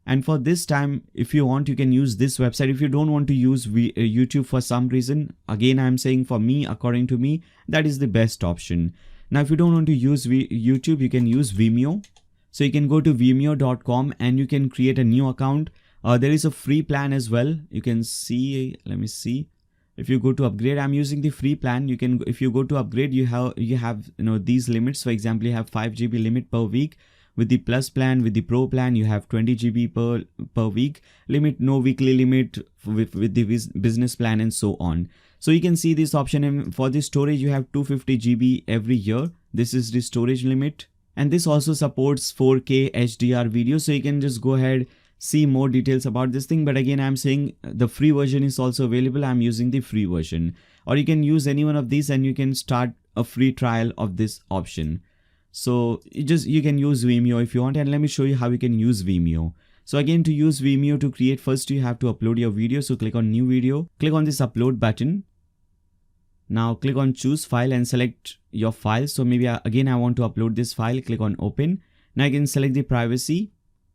And for this time, if you want, you can use this website. If you don't want to use YouTube for some reason, again, I'm saying for me, according to me, that is the best option. Now, if you don't want to use YouTube, you can use Vimeo. So you can go to vimeo.com and you can create a new account. There is a free plan as well. You can see, let me see. If you go to upgrade, I'm using the free plan. You can, if you go to upgrade, you have these limits. For example, you have 5 GB limit per week. With the plus plan, with the pro plan, you have 20 GB per week limit, no weekly limit with the business plan, and so on. So you can see this option, and for the storage, you have 250 GB every year. This is the storage limit. And this also supports 4K HDR video. So you can just go ahead, see more details about this thing. But again, I'm saying the free version is also available. I'm using the free version, or you can use any one of these and you can start a free trial of this option. So you can use Vimeo if you want, and let me show you how you can use Vimeo. So again, to use Vimeo, to create, first you have to upload your video. So click on new video, click on this upload button. Now click on choose file and select your file. So maybe again, I want to upload this file, click on open. Now I can select the privacy,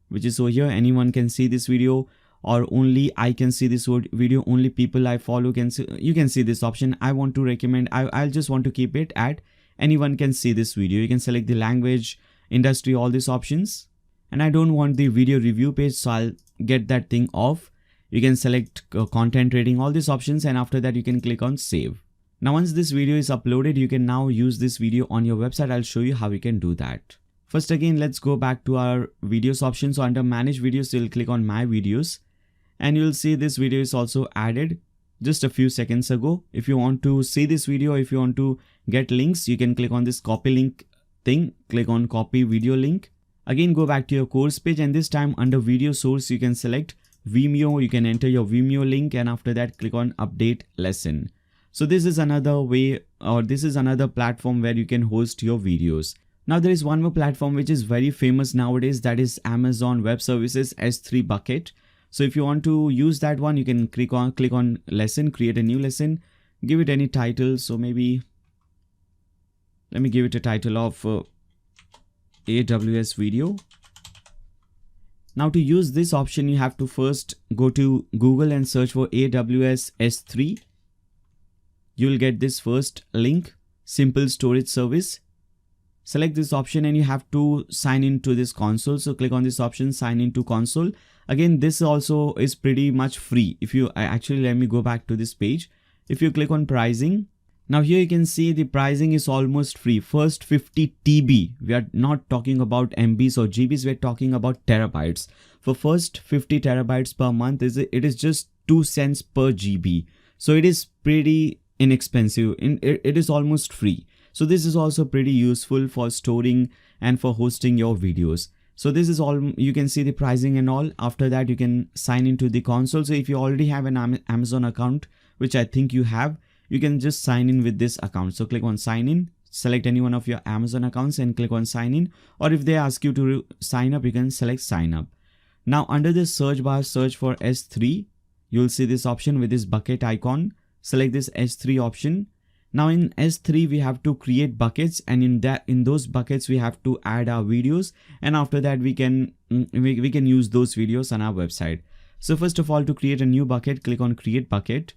which is over here. Anyone can see this video, or only I can see this video, only people I follow can see. You can see this option. I want to recommend, I'll just want to keep it at anyone can see this video. You can select the language, industry, all these options. And I don't want the video review page, so I'll get that thing off. You can select content rating, all these options, and after that you can click on save. Now once this video is uploaded, you can now use this video on your website. I'll show you how you can do that. First again, let's go back to our videos option. So under manage videos, you'll click on my videos, and you'll see this video is also added just a few seconds ago. If you want to see this video, if you want to get links, you can click on this copy link thing, click on copy video link. Again, go back to your course page, and this time under video source, you can select Vimeo. You can enter your Vimeo link, and after that click on update lesson. So this is another way, or this is another platform where you can host your videos. Now there is one more platform which is very famous nowadays, that is Amazon Web Services S3 bucket. So if you want to use that one, you can click on lesson, create a new lesson, give it any title. So maybe let me give it a title of AWS video. Now to use this option, you have to first go to Google and search for AWS S3. You'll get this first link, simple storage service. Select this option and you have to sign into this console. So click on this option, sign into console. Again, this also is pretty much free. If you actually, let me go back to this page. If you click on pricing, now here you can see the pricing is almost free. First 50 TB. We are not talking about MBs or GBs. We're talking about terabytes. For first 50 terabytes per month, it is just 2 cents per GB. So it is pretty inexpensive. It is almost free. So this is also pretty useful for storing and for hosting your videos. So this is all, you can see the pricing and all. After that, you can sign into the console. So if you already have an Amazon account, which I think you have, you can just sign in with this account. So click on sign in. select any one of your Amazon accounts and click on sign in, or if they ask you to sign up, you can select sign up. Now under this search bar, search for S3. You'll see this option with this bucket icon. Select this S3 option. Now in S3 we have to create buckets, and in those buckets we have to add our videos, and after that we can use those videos on our website. So first of all, to create a new bucket, click on create bucket.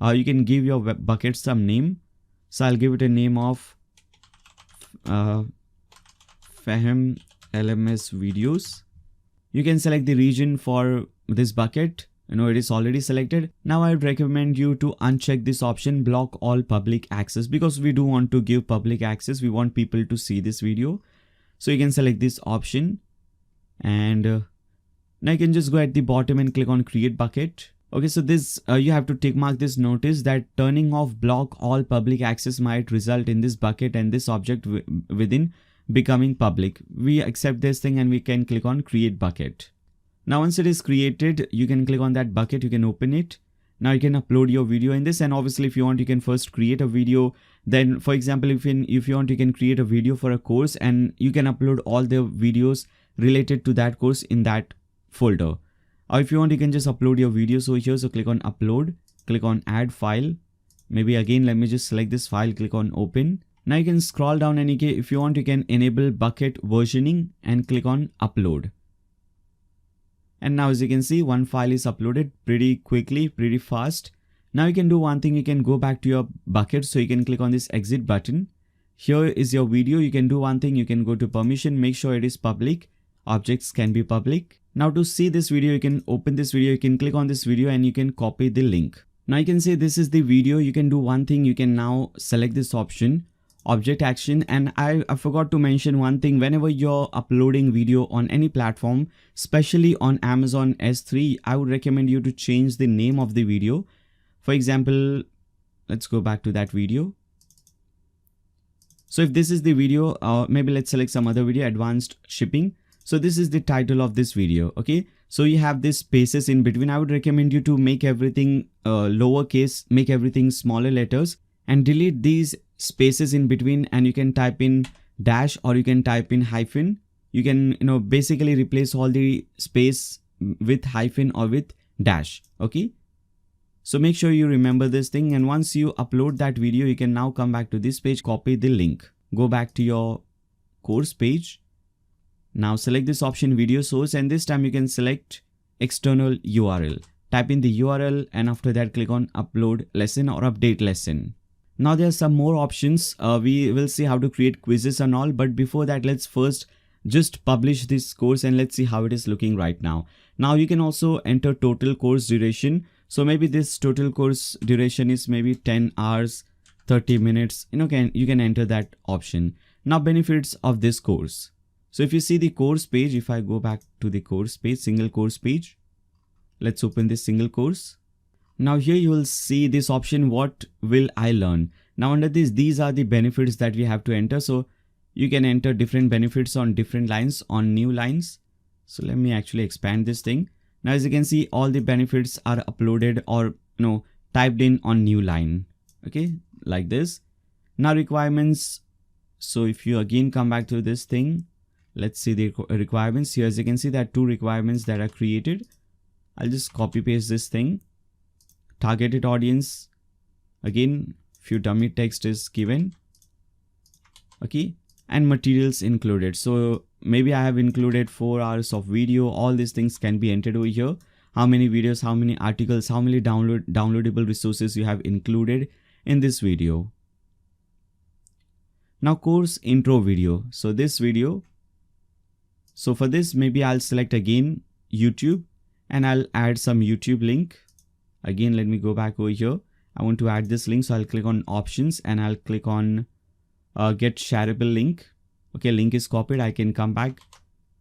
You can give your bucket some name. So I'll give it a name of Tutor LMS videos. You can select the region for this bucket. It is already selected. Now I would recommend you to uncheck this option, block all public access, because we do want to give public access. We want people to see this video. So you can select this option, and now you can just go at the bottom and click on create bucket. Okay, so this you have to tick mark this notice that turning off block all public access might result in this bucket and this object within becoming public. We accept this thing and we can click on create bucket. Now once it is created, you can click on that bucket, you can open it. Now you can upload your video in this, and obviously if you want, you can first create a video. Then for example, if you want, you can create a video for a course, and you can upload all the videos related to that course in that folder. Or if you want, you can just upload your videos over here. So click on upload, click on add file. Maybe again, let me just select this file, click on open. Now you can scroll down, and if you want, you can enable bucket versioning and click on upload. And now as you can see, one file is uploaded pretty quickly, pretty fast. Now you can do one thing, you can go back to your bucket. So you can click on this exit button. Here is your video. You can do one thing, you can go to permission, make sure it is public. Objects can be public. Now to see this video, you can open this video, you can click on this video and you can copy the link. Now you can say this is the video. You can do one thing, you can now select this option, object action. And I forgot to mention one thing, whenever you're uploading video on any platform, especially on Amazon S3, I would recommend you to change the name of the video. For example, let's go back to that video. So if this is the video, maybe let's select some other video, advanced shipping. So this is the title of this video. Okay, so you have this spaces in between. I would recommend you to make everything lowercase, make everything smaller letters, and delete these spaces in between, and you can type in dash or you can type in hyphen. You can basically replace all the space with hyphen or with dash. Okay, so make sure you remember this thing, and once you upload that video, you can now come back to this page, copy the link, go back to your course page. Now select this option video source, and this time you can select external URL. Type in the URL, and after that click on upload lesson or update lesson. Now there are some more options. We will see how to create quizzes and all, but before that, let's first just publish this course and let's see how it is looking right now. Now you can also enter total course duration. So maybe this total course duration is maybe 10 hours, 30 minutes. You can enter that option. Now benefits of this course. So if you see the course page, if I go back to the course page, single course page, let's open this single course. Now here you will see this option, what will I learn? Now under this, these are the benefits that we have to enter. So you can enter different benefits on different lines, on new lines. So let me actually expand this thing. Now as you can see, all the benefits are uploaded or typed in on new line. Okay, like this. Now requirements. So if you again come back to this thing, let's see the requirements. Here as you can see, there are two requirements that are created. I'll just copy paste this thing. Targeted audience, again few dummy text is given. Okay, and materials included. So maybe I have included 4 hours of video. All these things can be entered over here. How many videos, how many articles, how many downloadable resources you have included in this video. Now course intro video. So this video, so for this maybe I'll select again YouTube, and I'll add some YouTube link. Again, let me go back over here. I want to add this link, so I'll click on options and I'll click on get shareable link. Okay, link is copied. I can come back,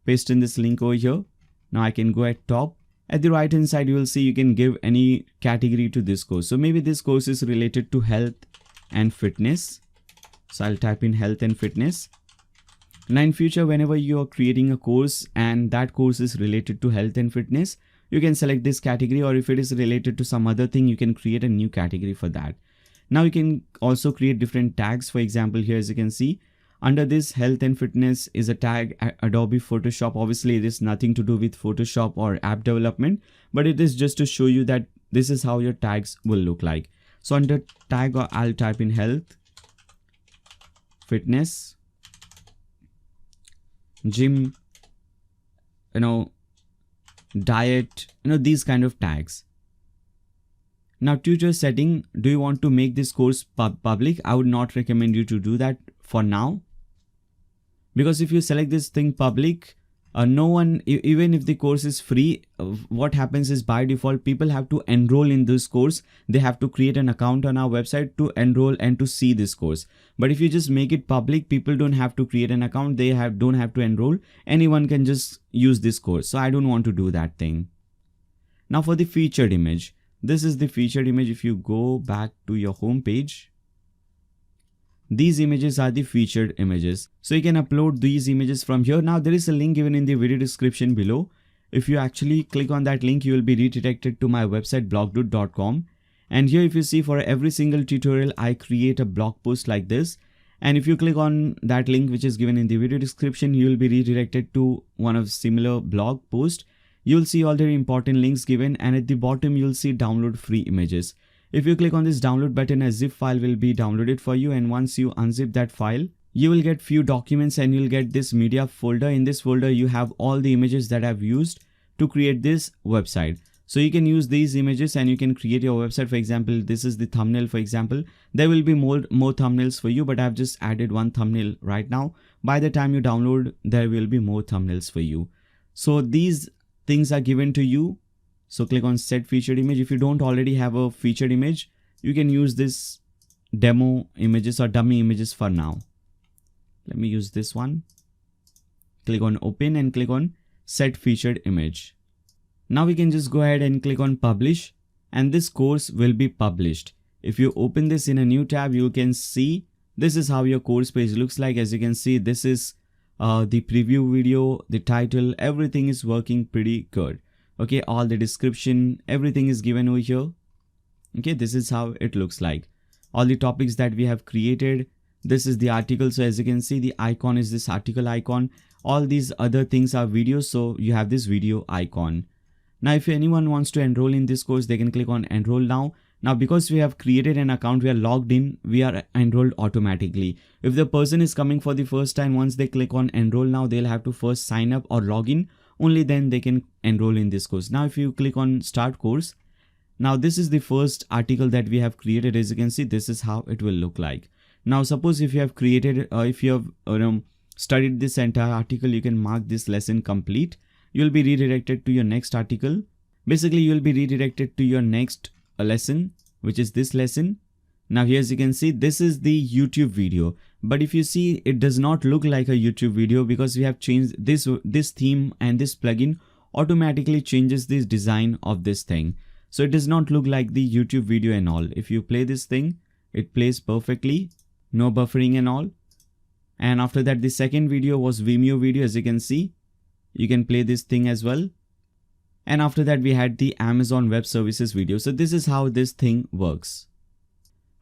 paste in this link over here. Now I can go at top. At the right hand side, you will see you can give any category to this course. So maybe this course is related to health and fitness. So I'll type in health and fitness. Now in future, whenever you are creating a course and that course is related to health and fitness, you can select this category, or if it is related to some other thing, you can create a new category for that. Now you can also create different tags. For example, here as you can see, under this health and fitness is a tag Adobe Photoshop. Obviously it is nothing to do with Photoshop or app development, but it is just to show you that this is how your tags will look like. So under tag, I'll type in health, fitness, gym, diet, these kind of tags. Now tutor setting, do you want to make this course public? I would not recommend you to do that for now, because if you select this thing public, no one, even if the course is free, what happens is by default people have to enroll in this course. They have to create an account on our website to enroll and to see this course. But if you just make it public, people don't have to create an account, they don't have to enroll, anyone can just use this course. So I don't want to do that thing. Now for the featured image, this is the featured image. If you go back to your home page, these images are the featured images. So you can upload these images from here. Now there is a link given in the video description below. If you actually click on that link, you will be redirected to my website blogdude.com. And here if you see, for every single tutorial I create a blog post like this. And if you click on that link which is given in the video description, you will be redirected to one of similar blog post. You'll see all the important links given, and at the bottom you'll see download free images. If you click on this download button, a zip file will be downloaded for you, and once you unzip that file, you will get few documents and you'll get this media folder. In this folder you have all the images that I've used to create this website. So you can use these images and you can create your website. For example, this is the thumbnail. For example, there will be more thumbnails for you, but I've just added one thumbnail right now. By the time you download, there will be more thumbnails for you. So these things are given to you. So click on set featured image. If you don't already have a featured image, you can use this demo images or dummy images for now. Let me use this one. Click on open and click on set featured image. Now we can just go ahead and click on publish, and this course will be published. If you open this in a new tab, you can see this is how your course page looks like. As you can see, this is the preview video, the title, everything is working pretty good. Okay, all the description, everything is given over here. Okay, this is how it looks like. All the topics that we have created, this is the article. So as you can see, the icon is this article icon. All these other things are videos, so you have this video icon. Now if anyone wants to enroll in this course, they can click on enroll now. Now because we have created an account, we are logged in, we are enrolled automatically. If the person is coming for the first time, once they click on enroll now, they'll have to first sign up or log in. Only then they can enroll in this course. Now if you click on start course, now this is the first article that we have created. As you can see, this is how it will look like. Now suppose if you have created, if you have studied this entire article, you can mark this lesson complete. You'll be redirected to your next article. Basically you'll be redirected to your next lesson, which is this lesson. Now here as you can see, this is the YouTube video, but if you see, it does not look like a YouTube video because we have changed this theme, and this plugin automatically changes this design of this thing. So it does not look like the YouTube video and all. If you play this thing, it plays perfectly, no buffering and all. And after that, the second video was Vimeo video. As you can see, you can play this thing as well. And after that, we had the Amazon Web Services video. So this is how this thing works.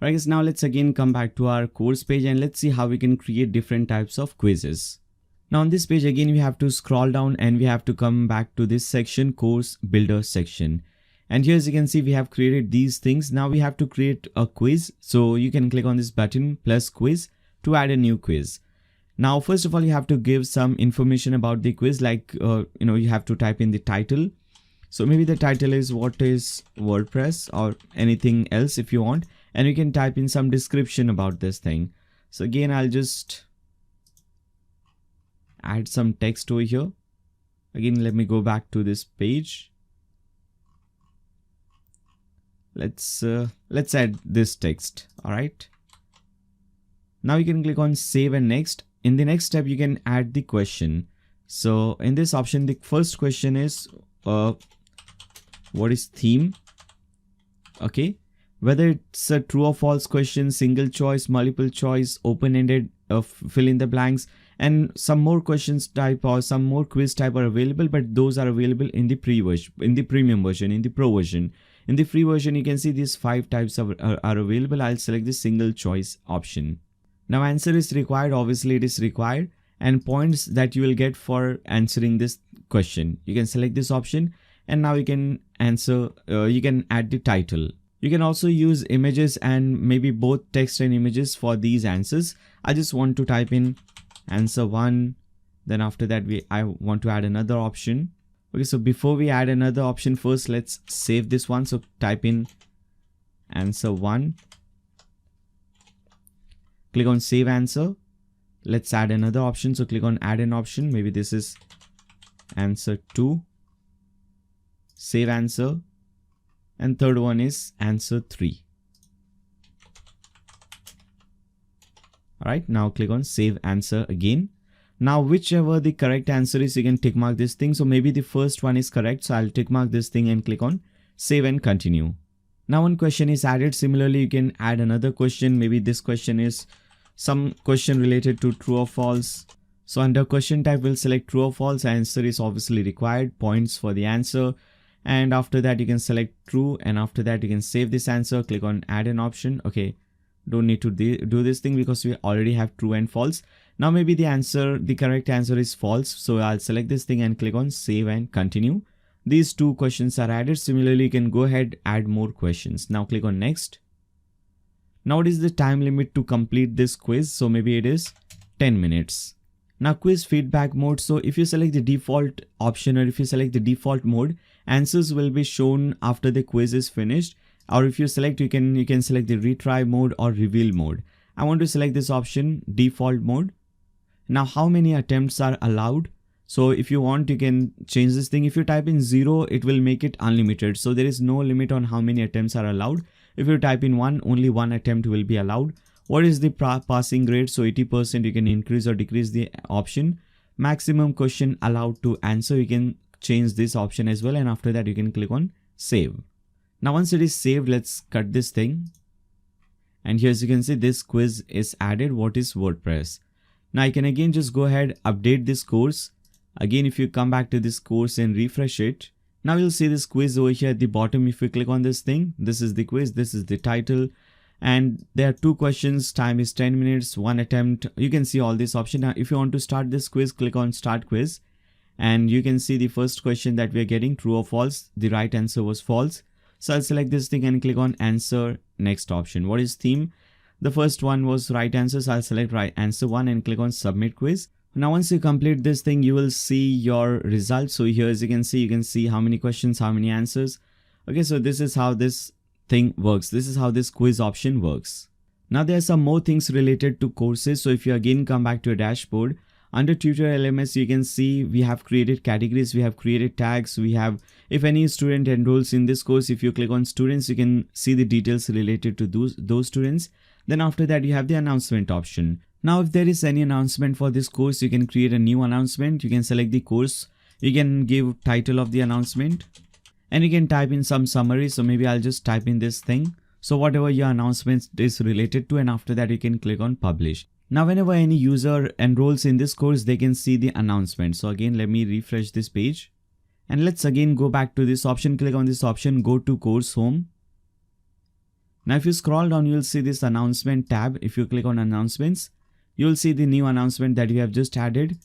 Right guys, now let's again come back to our course page and let's see how we can create different types of quizzes. Now on this page again, we have to scroll down and we have to come back to this section, course builder section. And here as you can see, we have created these things. Now we have to create a quiz. So you can click on this button plus quiz to add a new quiz. Now first of all, you have to give some information about the quiz, like you have to type in the title. So maybe the title is what is WordPress or anything else if you want. And you can type in some description about this thing. So again, I'll just add some text over here. Again, let me go back to this page. Let's add this text. All right. Now you can click on save and next. In the next step, you can add the question. So in this option, the first question is what is theme? Okay. Whether it's a true or false question, single choice, multiple choice, open-ended, fill in the blanks, and some more questions type or some more quiz type are available, but those are available in the premium version, in the pro version. In the free version, you can see these 5 types are available. I'll select the single choice option. Now answer is required. Obviously it is required, and points that you will get for answering this question. You can select this option, and now you can answer, you can add the title. You can also use images and maybe both text and images for these answers. I just want to type in answer 1. Then after that I want to add another option. Okay, so before we add another option, first let's save this one. So type in answer 1. Click on save answer. Let's add another option. So click on add an option. Maybe this is answer 2. Save answer. And third one is answer 3. Alright, now click on save answer again. Now whichever the correct answer is, you can tick mark this thing. So maybe the first one is correct. So I'll tick mark this thing and click on save and continue. Now one question is added. Similarly, you can add another question. Maybe this question is some question related to true or false. So under question type, we'll select true or false. Answer is obviously required. Points for the answer. And after that you can select true, and after that you can save this answer. Click on add an option. Okay, don't need to do this thing because we already have true and false. Now maybe the correct answer is false. So I'll select this thing and click on save and continue. These 2 questions are added. Similarly, you can go ahead, add more questions. Now click on next. Now what is the time limit to complete this quiz? So maybe it is 10 minutes. Now quiz feedback mode. So if you select the default option, or if you select the default mode, answers will be shown after the quiz is finished. Or if you select, you can select the retry mode or reveal mode. I want to select this option, default mode. Now how many attempts are allowed? So if you want, you can change this thing. If you type in 0, it will make it unlimited. So there is no limit on how many attempts are allowed. If you type in 1, only 1 attempt will be allowed. What is the passing grade? So 80%, you can increase or decrease the option. Maximum question allowed to answer, you can change this option as well. And after that you can click on save. Now once it is saved, let's cut this thing. And here as you can see, this quiz is added. What is WordPress? Now you can again just go ahead, update this course. Again, if you come back to this course and refresh it, now you'll see this quiz over here at the bottom. If you click on this thing, this is the quiz, this is the title. And there are 2 questions, time is 10 minutes, 1 attempt. You can see all this option. Now if you want to start this quiz, click on start quiz. And you can see the first question that we are getting, true or false. The right answer was false. So I'll select this thing and click on answer next option. What is theme? The first one was right answer. So I'll select right answer 1 and click on submit quiz. Now once you complete this thing, you will see your results. So here as you can see how many questions, how many answers. Okay, so this is how this thing works. This is how this quiz option works. Now there are some more things related to courses. So if you again come back to a dashboard, under Tutor LMS, you can see we have created categories, we have created tags, we have, if any student enrolls in this course, if you click on students, you can see the details related to those students. Then after that, you have the announcement option. Now, if there is any announcement for this course, you can create a new announcement. You can select the course. You can give title of the announcement, and you can type in some summary. So maybe I'll just type in this thing. So whatever your announcement is related to, and after that you can click on publish. Now, whenever any user enrolls in this course, they can see the announcement. So again, let me refresh this page, and let's again go back to this option. Click on this option, go to course home. Now, if you scroll down, you'll see this announcement tab. If you click on announcements, you'll see the new announcement that we have just added,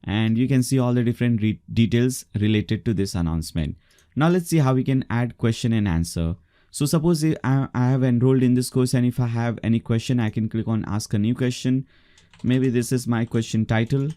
and you can see all the different details related to this announcement. Now let's see how we can add question and answer. So suppose I have enrolled in this course, and if I have any question, I can click on ask a new question. Maybe this is my question title,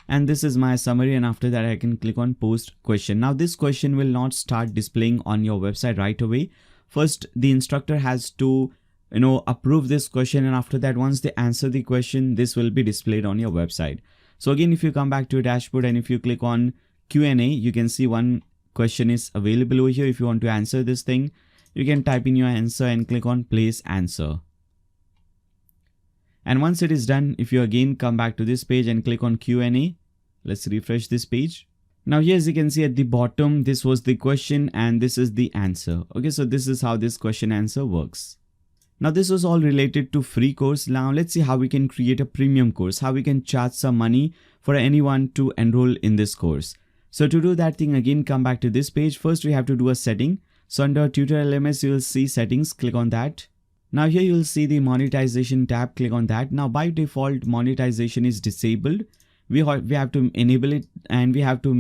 and this is my summary, and after that I can click on post question. Now this question will not start displaying on your website right away. First, the instructor has to approve this question, and after that, once they answer the question, this will be displayed on your website. So again, if you come back to your dashboard and if you click on Q&A, you can see one question is available over here. If you want to answer this thing, you can type in your answer and click on place answer. And once it is done, if you again come back to this page and click on Q&A, let's refresh this page. Now here, as you can see at the bottom, this was the question and this is the answer. Okay, so this is how this question answer works. Now this was all related to free course. Now let's see how we can create a premium course, how we can charge some money for anyone to enroll in this course. So to do that thing, again come back to this page. First we have to do a setting. So under Tutor LMS you will see settings, click on that. Now here you will see the monetization tab, click on that. Now by default monetization is disabled. We have to enable it, and we have to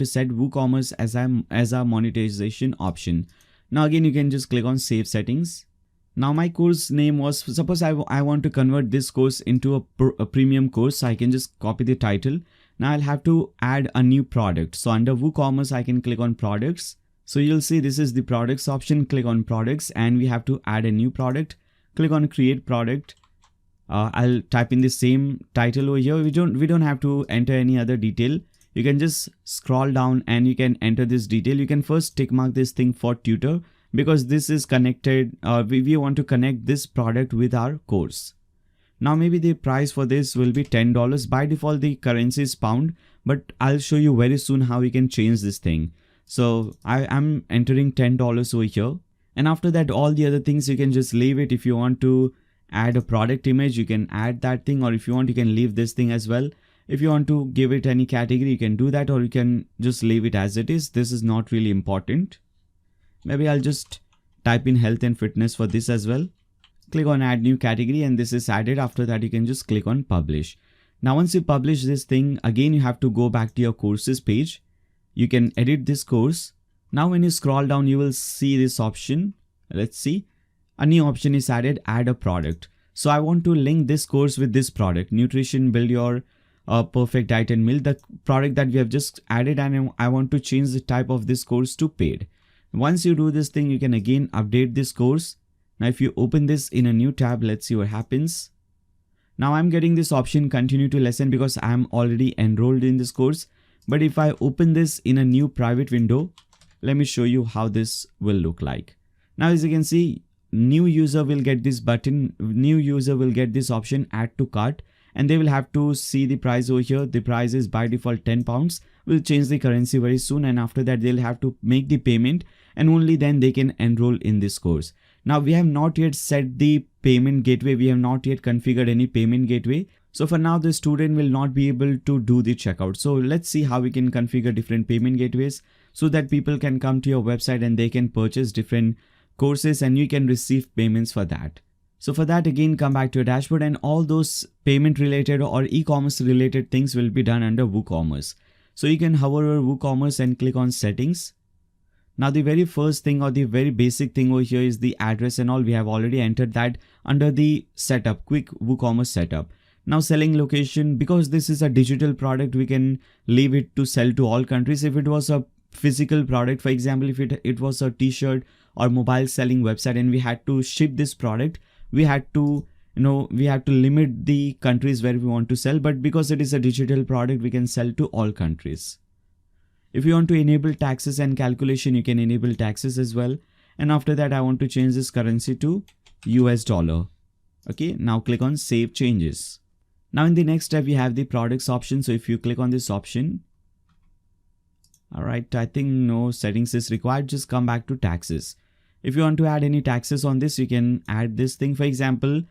set WooCommerce as a monetization option. Now again you can just click on save settings. Now my course name was, suppose I want to convert this course into a premium course, so I can just copy the title. Now I'll have to add a new product. So under WooCommerce I can click on products. So you'll see this is the products option, click on products, and we have to add a new product. Click on create product. I'll type in the same title over here. We don't have to enter any other detail. You can just scroll down and you can enter this detail. You can first tick mark this thing for tutor, because this is connected. We want to connect this product with our course. Now maybe the price for this will be $10. By default the currency is pound, but I'll show you very soon how we can change this thing. So I'm entering $10 over here, and after that all the other things you can just leave it. If you want to add a product image, you can add that thing, or if you want you can leave this thing as well. If you want to give it any category you can do that, or you can just leave it as it is. This is not really important. Maybe I'll just type in health and fitness for this as well. Click on add new category and this is added. After that you can just click on publish. Now once you publish this thing, again you have to go back to your courses page. You can edit this course. Now when you scroll down you will see this option. Let's see, a new option is added, add a product. So I want to link this course with this product, nutrition build your perfect diet and meal, the product that we have just added, and I want to change the type of this course to paid. Once you do this thing you can again update this course. Now if you open this in a new tab, let's see what happens. Now I'm getting this option continue to lesson because I'm already enrolled in this course. But if I open this in a new private window, let me show you how this will look like. Now as you can see, new user will get this button, new user will get this option add to cart, and they will have to see the price over here. The price is by default £10. We'll change the currency very soon, and after that they'll have to make the payment, and only then they can enroll in this course. Now we have not yet set the payment gateway. We have not yet configured any payment gateway. So for now the student will not be able to do the checkout. So let's see how we can configure different payment gateways so that people can come to your website and they can purchase different courses and you can receive payments for that. So for that, again come back to your dashboard, and all those payment related or e-commerce related things will be done under WooCommerce. So you can hover over WooCommerce and click on settings. Now the very first thing or the very basic thing over here is the address and all. We have already entered that under the setup, quick WooCommerce setup. Now selling location, because this is a digital product, we can leave it to sell to all countries. If it was a physical product, for example, if it was a t-shirt or mobile selling website and we had to ship this product, we had to limit the countries where we want to sell. But because it is a digital product, we can sell to all countries. If you want to enable taxes and calculation, you can enable taxes as well. And after that, I want to change this currency to US dollar. Okay, now click on save changes. Now in the next step, we have the products option. So if you click on this option, all right, I think no settings is required. Just come back to taxes. If you want to add any taxes on this, you can add this thing. For example,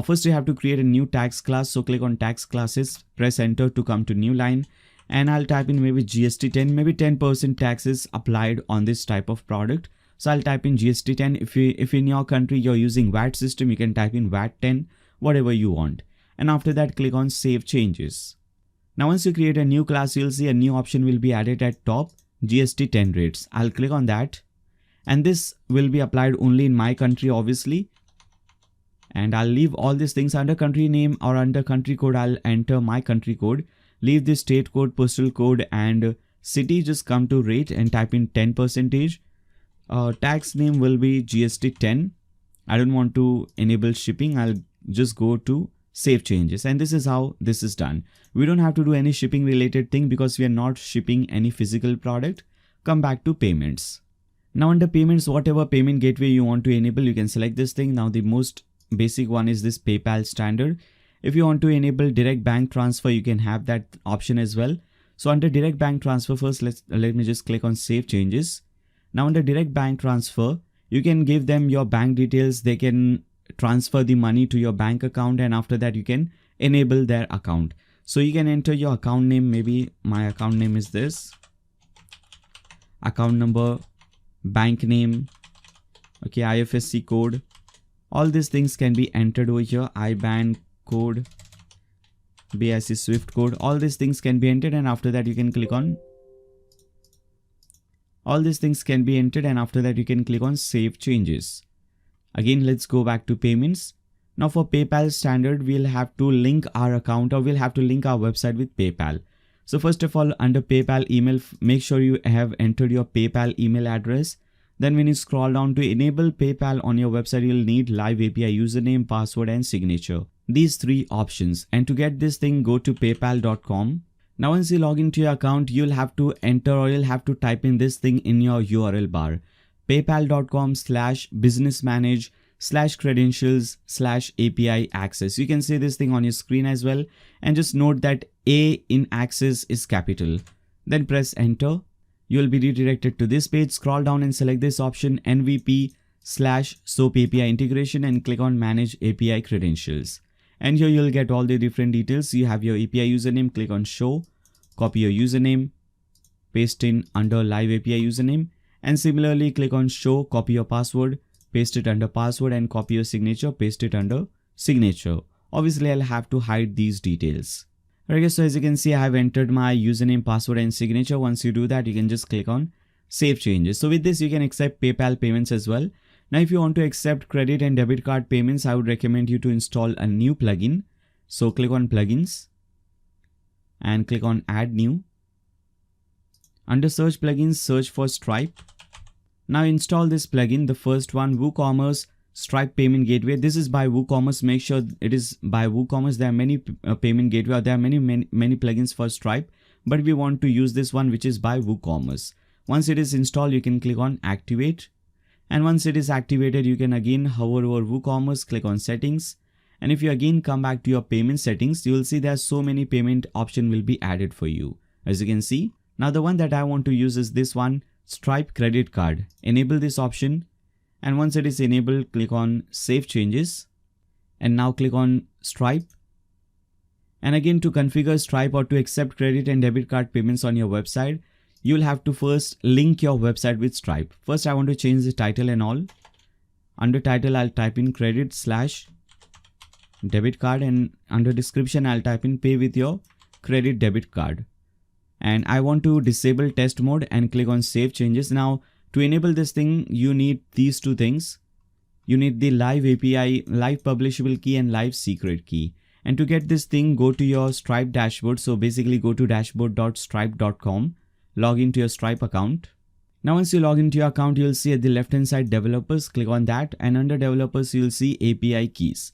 first you have to create a new tax class. So click on tax classes, press enter to come to new line. And I'll type in maybe GST 10, maybe 10% taxes applied on this type of product. So I'll type in GST 10. If in your country you're using VAT system, you can type in VAT 10, whatever you want. And after that, click on save changes. Now once you create a new class, you'll see a new option will be added at top, GST 10 rates. I'll click on that. And this will be applied only in my country, obviously. And I'll leave all these things under country name or under country code. I'll enter my country code. Leave the state code, postal code and city. Just come to rate and type in 10%. Tax name will be GST 10. I don't want to enable shipping. I'll just go to save changes. And this is how this is done. We don't have to do any shipping related thing because we are not shipping any physical product. Come back to payments. Now under payments, whatever payment gateway you want to enable, you can select this thing. Now the most basic one is this PayPal standard. If you want to enable direct bank transfer, you can have that option as well. So under direct bank transfer, first let me just click on save changes. Now under direct bank transfer, you can give them your bank details. They can transfer the money to your bank account, and after that you can enable their account. So you can enter your account name. Maybe my account name is this. account number, bank name, okay, IFSC code. All these things can be entered over here. IBAN code, BIC Swift code, all these things can be entered, and after that you can click on Save Changes. Again, let's go back to payments. Now for PayPal standard, we'll have to link our account, or we'll have to link our website with PayPal. So first of all, under PayPal email, make sure you have entered your PayPal email address. Then when you scroll down to enable PayPal on your website, you'll need live API username, password and signature. These three options. And to get this thing, go to paypal.com. Now once you log into your account, you'll have to enter, or you'll have to type in this thing in your URL bar. paypal.com/businessmanage/credentials/API access. You can see this thing on your screen as well. And just note that A in access is capital. Then press enter. You will be redirected to this page. Scroll down and select this option, MVP/SOAP API integration, and click on manage API credentials. And here you'll get all the different details. You have your API username, click on show, copy your username, paste in under live API username, and similarly click on show, copy your password, paste it under password, and copy your signature, paste it under signature. Obviously, I'll have to hide these details. Okay, so as you can see, I have entered my username, password and signature. Once you do that, you can just click on Save Changes. So with this, you can accept PayPal payments as well. Now, if you want to accept credit and debit card payments, I would recommend you to install a new plugin. So click on Plugins and click on Add New. Under Search Plugins, search for Stripe. Now install this plugin. The first one, WooCommerce Stripe Payment Gateway. This is by WooCommerce. Make sure it is by WooCommerce. There are many payment gateway. There are many plugins for Stripe, but we want to use this one, which is by WooCommerce. Once it is installed, you can click on Activate. And once it is activated, you can again hover over WooCommerce, click on Settings. And if you again come back to your payment settings, you will see there are so many payment options will be added for you. As you can see, now the one that I want to use is this one, Stripe Credit Card. Enable this option. And once it is enabled, click on Save Changes. And now click on Stripe. And again, to configure Stripe or to accept credit and debit card payments on your website, you'll have to first link your website with Stripe. First, I want to change the title and all. Under title, I'll type in credit/debit card, and under description, I'll type in pay with your credit debit card. And I want to disable test mode and click on Save Changes. Now, to enable this thing, you need these two things. You need the live API, live publishable key and live secret key. And to get this thing, go to your Stripe dashboard. So basically go to dashboard.stripe.com. Log into your Stripe account. Now once you log into your account, you'll see at the left hand side developers, click on that, and under developers you'll see API keys.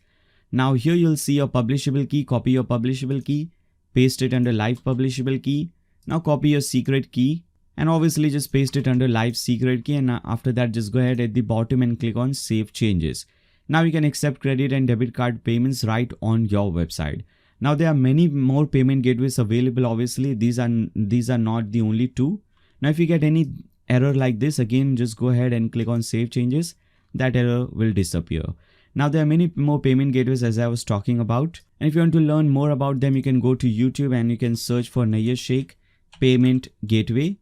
Now here you'll see your publishable key, copy your publishable key, paste it under live publishable key. Now copy your secret key and obviously just paste it under live secret key, and after that just go ahead at the bottom and click on Save Changes. Now you can accept credit and debit card payments right on your website. Now there are many more payment gateways available. Obviously these are not the only two. Now if you get any error like this, again just go ahead and click on Save Changes. That error will disappear. Now there are many more payment gateways as I was talking about, and if you want to learn more about them, you can go to YouTube and you can search for Nayyar Sheikh Payment Gateway.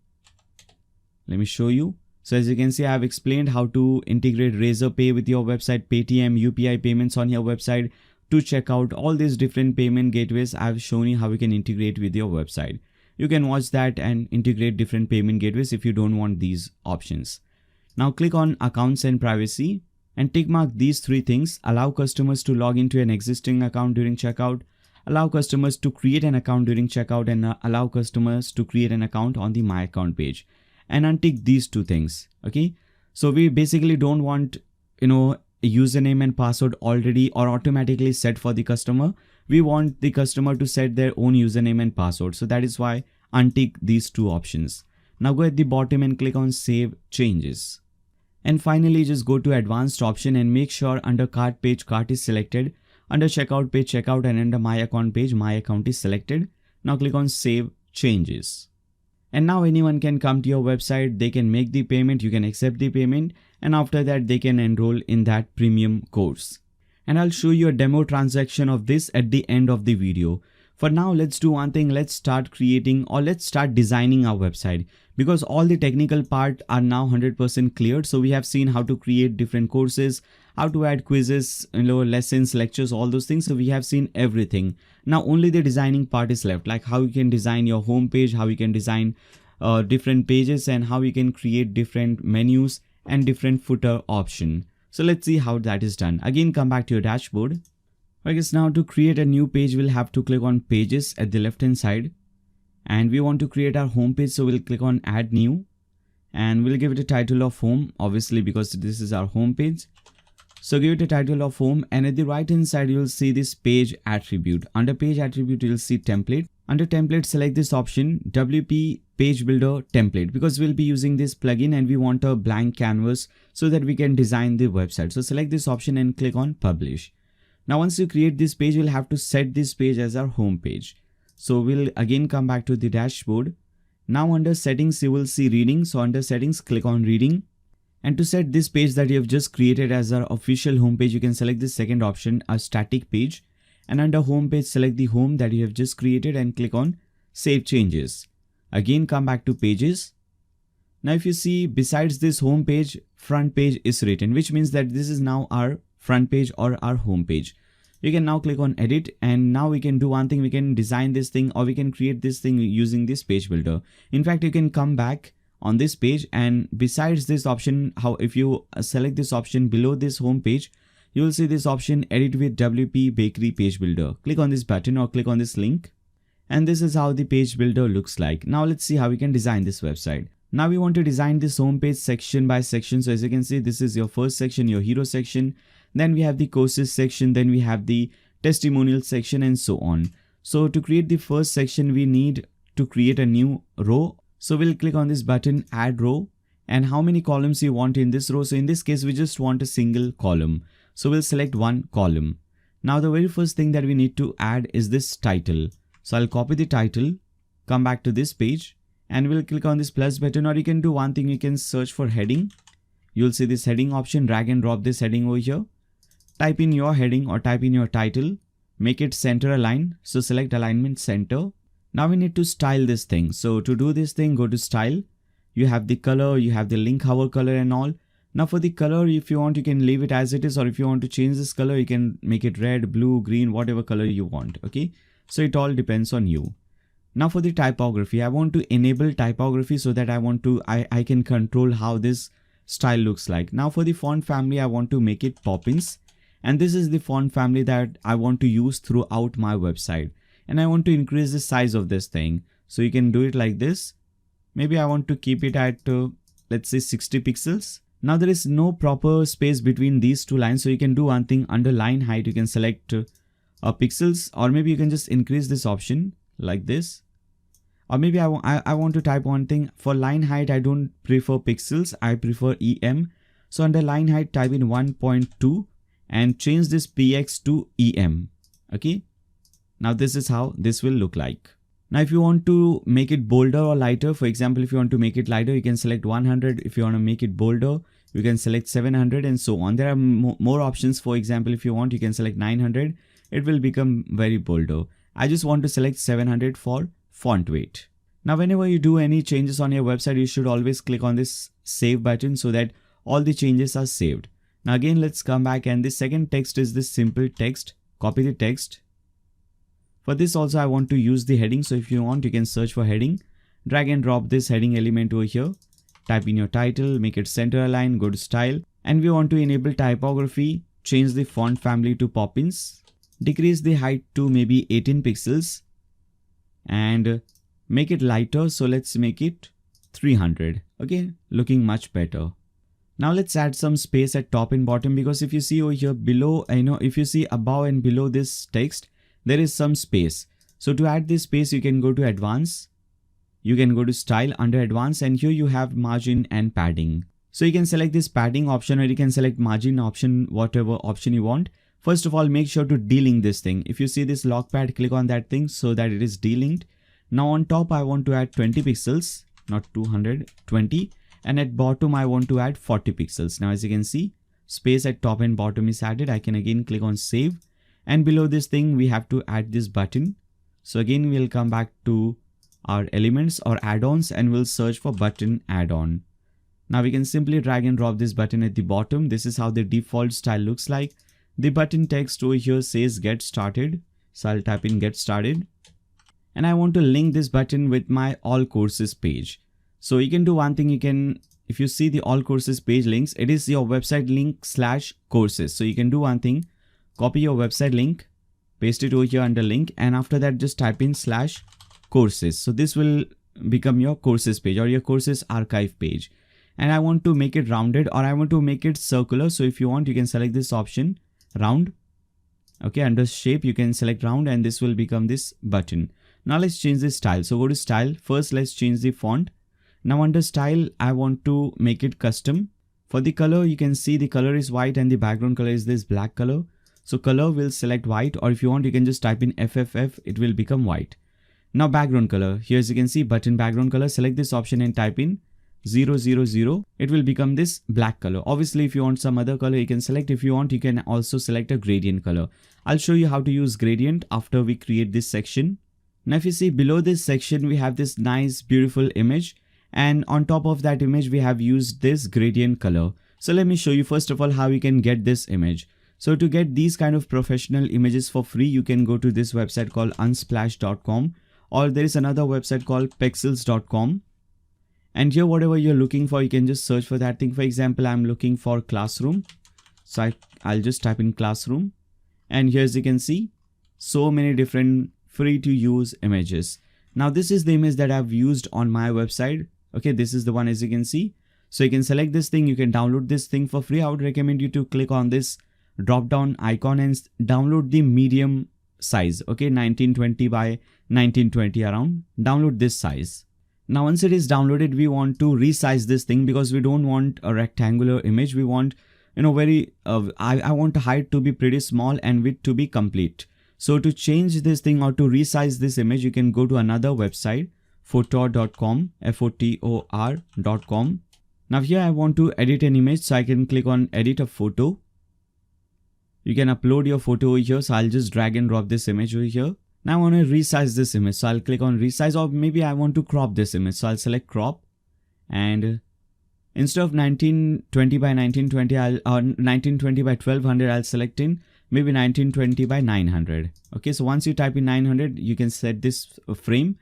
Let me show you. So as you can see, I have explained how to integrate Razorpay with your website, Paytm, UPI payments on your website. To check out all these different payment gateways, I have shown you how you can integrate with your website. You can watch that and integrate different payment gateways if you don't want these options. Now click on Accounts and Privacy and tick mark these three things. Allow customers to log into an existing account during checkout, allow customers to create an account during checkout, and allow customers to create an account on the My Account page. And untick these two things. Okay, so we basically don't want a username and password already or automatically set for the customer. We want the customer to set their own username and password. So that is why untick these two options. Now go at the bottom and click on Save Changes. And finally just go to Advanced option and make sure under Cart page cart is selected, under Checkout page checkout, and under My Account page My Account is selected. Now click on Save Changes. And now anyone can come to your website, they can make the payment, you can accept the payment, and after that they can enroll in that premium course. And I'll show you a demo transaction of this at the end of the video. For now, let's do one thing. Let's start creating or let's start designing our website, because all the technical part are now 100% cleared. So we have seen how to create different courses, how to add quizzes, lessons, lectures, all those things. So we have seen everything. Now only the designing part is left, like how you can design your home page, how you can design different pages, and how you can create different menus and different footer option. So let's see how that is done. Again, come back to your dashboard. I guess now to create a new page, we'll have to click on pages at the left hand side, and we want to create our home page. So we'll click on add new, and we'll give it a title of home, obviously because this is our home page. So give it a title of home, and at the right hand side, you'll see this page attribute. Under page attribute, you'll see template. Under template, select this option WP Page Builder Template, because we'll be using this plugin and we want a blank canvas so that we can design the website. So select this option and click on publish. Now once you create this page, we'll have to set this page as our home page. So we'll again come back to the dashboard. Now under settings, you will see reading. So under settings, click on reading. And to set this page that you have just created as our official home page, you can select this second option, a static page. And under home page, select the home that you have just created and click on save changes. Again, come back to pages. Now if you see, besides this home page, front page is written, which means that this is now our front page or our home page. You can now click on edit, and now we can do one thing. We can design this thing, or we can create this thing using this page builder. In fact, you can come back on this page, and besides this option, if you select this option below this home page, you will see this option edit with WP Bakery Page Builder. Click on this button or click on this link, and this is how the page builder looks like. Now let's see how we can design this website. Now we want to design this home page section by section. So as you can see, this is your first section, your hero section. Then we have the courses section, then we have the testimonial section, and so on. So to create the first section, we need to create a new row. So we'll click on this button, add row, and how many columns you want in this row. So in this case, we just want a single column. So we'll select one column. Now the very first thing that we need to add is this title. So I'll copy the title, come back to this page, and we'll click on this plus button, or you can do one thing, you can search for heading. You'll see this heading option, drag and drop this heading over here. Type in your heading or type in your title, make it center align. So select alignment center. Now we need to style this thing. So to do this thing, go to style. You have the color, you have the link hover color and all. Now for the color, if you want, you can leave it as it is, or if you want to change this color, you can make it red, blue, green, whatever color you want. Okay. So it all depends on you. Now for the typography, I want to enable typography so that I can control how this style looks like. Now for the font family, I want to make it Poppins. And this is the font family that I want to use throughout my website. And I want to increase the size of this thing. So you can do it like this. Maybe I want to keep it at, let's say 60 pixels. Now there is no proper space between these two lines. So you can do one thing, under line height, you can select pixels, or maybe you can just increase this option like this. Or maybe I want to type one thing. For line height, I don't prefer pixels. I prefer EM. So under line height, type in 1.2. and change this px to em. Okay. Now this is how this will look like. Now if you want to make it bolder or lighter, for example, if you want to make it lighter, you can select 100. If you want to make it bolder, you can select 700 and so on. There are more options. For example, if you want, you can select 900. It will become very bolder. I just want to select 700 for font weight. Now whenever you do any changes on your website, you should always click on this save button so that all the changes are saved. Now again, let's come back, and this second text is this simple text. Copy the text. For this also, I want to use the heading. So if you want, you can search for heading. Drag and drop this heading element over here. Type in your title, make it center align, go to style. And we want to enable typography. Change the font family to Poppins. Decrease the height to maybe 18 pixels. And make it lighter. So let's make it 300. Okay, looking much better. Now let's add some space at top and bottom, because if you see over here below, if you see above and below this text, there is some space. So to add this space, you can go to advanced, you can go to style under advanced, and here you have margin and padding. So you can select this padding option, or you can select margin option, whatever option you want. First of all, make sure to delink this thing. If you see this lock pad, click on that thing so that it is delinked. Now on top, I want to add 20 pixels, not 200, 20. And at bottom, I want to add 40 pixels. Now, as you can see, space at top and bottom is added. I can again click on save. And below this thing, we have to add this button. So again, we'll come back to our elements or add-ons and we'll search for button add-on. Now we can simply drag and drop this button at the bottom. This is how the default style looks like. The button text over here says get started. So I'll type in get started. And I want to link this button with my all courses page. So you can do one thing. You can, if you see the all courses page links, it is your website link / courses. So you can do one thing, copy your website link, paste it over here under link, and after that just type in / courses. So this will become your courses page or your courses archive page. And I want to make it rounded or I want to make it circular. So if you want, you can select this option, round. Okay, under shape, you can select round and this will become this button. Now let's change the style. So go to style. First, let's change the font. Now under style, I want to make it custom. For the color, you can see the color is white and the background color is this black color. So color will select white, or if you want, you can just type in FFF, it will become white. Now background color, here as you can see button background color, select this option and type in 000, it will become this black color. Obviously, if you want some other color, you can select. If you want, you can also select a gradient color. I'll show you how to use gradient after we create this section. Now if you see below this section, we have this nice beautiful image, and on top of that image we have used this gradient color. So let me show you first of all how you can get this image. So to get these kind of professional images for free, you can go to this website called unsplash.com, or there is another website called pexels.com. And here whatever you're looking for, you can just search for that thing. For example, I'm looking for classroom. So I'll just type in classroom, and here as you can see, so many different free to use images. Now this is the image that I've used on my website. Okay, this is the one as you can see. So you can select this thing, you can download this thing for free. I would recommend you to click on this drop down icon and download the medium size. Okay, 1920 by 1920 around. Download this size. Now once it is downloaded, we want to resize this thing because we don't want a rectangular image. We want, I want the height to be pretty small and width to be complete. So to change this thing or to resize this image, you can go to another website, photor.com, FOTOR.com. Now here I want to edit an image, so I can click on edit a photo. You can upload your photo over here. So I'll just drag and drop this image over here. Now I want to resize this image. So I'll click on resize, or maybe I want to crop this image. So I'll select crop, and instead of 1920 by 1920, 1920 by 1200, I'll select in maybe 1920 by 900. Okay, so once you type in 900, you can set this frame,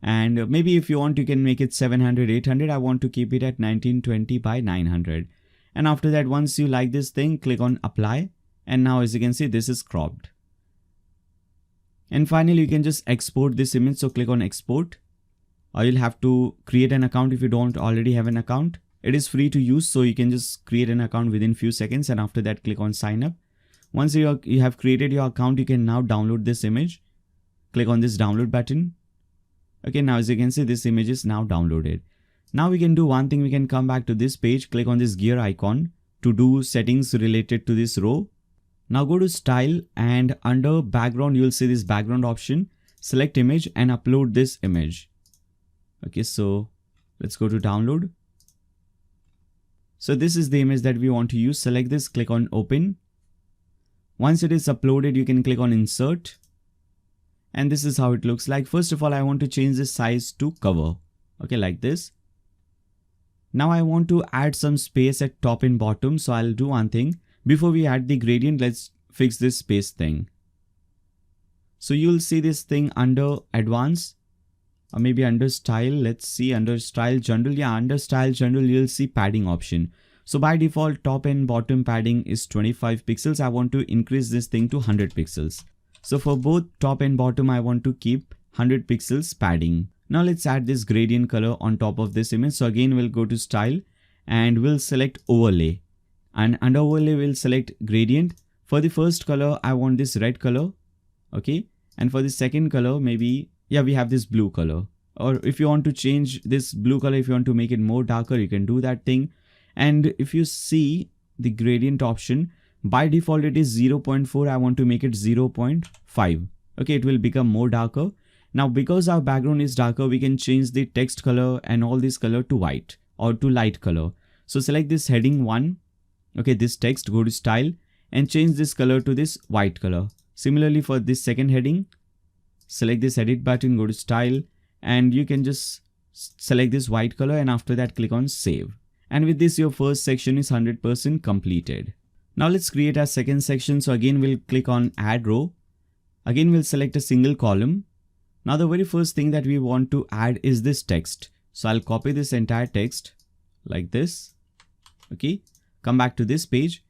and maybe if you want, you can make it 700, 800. I want to keep it at 1920 by 900. And after that, once you like this thing, click on apply. And now as you can see, this is cropped. And finally, you can just export this image. So click on export, or you'll have to create an account if you don't already have an account. It is free to use, so you can just create an account within few seconds, and after that click on sign up. Once you have created your account, you can now download this image. Click on this download button. Okay, now as you can see, this image is now downloaded. Now we can do one thing. We can come back to this page, click on this gear icon to do settings related to this row. Now go to style, and under background, you'll see this background option. Select image and upload this image. Okay, so let's go to download. So this is the image that we want to use. Select this, click on open. Once it is uploaded, you can click on insert. And this is how it looks like. First of all, I want to change the size to cover. Okay, like this. Now I want to add some space at top and bottom. So I'll do one thing. Before we add the gradient, let's fix this space thing. So you'll see this thing under advanced, or maybe under style. Let's see, under style general. Yeah, under style general, you'll see padding option. So by default, top and bottom padding is 25 pixels. I want to increase this thing to 100 pixels. So for both top and bottom, I want to keep 100 pixels padding. Now let's add this gradient color on top of this image. So again, we'll go to style and we'll select overlay. And under overlay, we'll select gradient. For the first color, I want this red color. Okay. And for the second color, maybe, yeah, we have this blue color. Or if you want to change this blue color, if you want to make it more darker, you can do that thing. And if you see the gradient option, by default, it is 0.4. I want to make it 0.5. Okay. It will become more darker. Now, because our background is darker, we can change the text color and all this color to white or to light color. So select this heading 1. Okay, this text, go to style and change this color to this white color. Similarly for this second heading, select this edit button, go to style, and you can just select this white color, and after that click on save. And with this, your first section is 100% completed. Now let's create our second section. So again, we'll click on add row. Again, we'll select a single column. Now the very first thing that we want to add is this text. So I'll copy this entire text like this. Okay, come back to this page,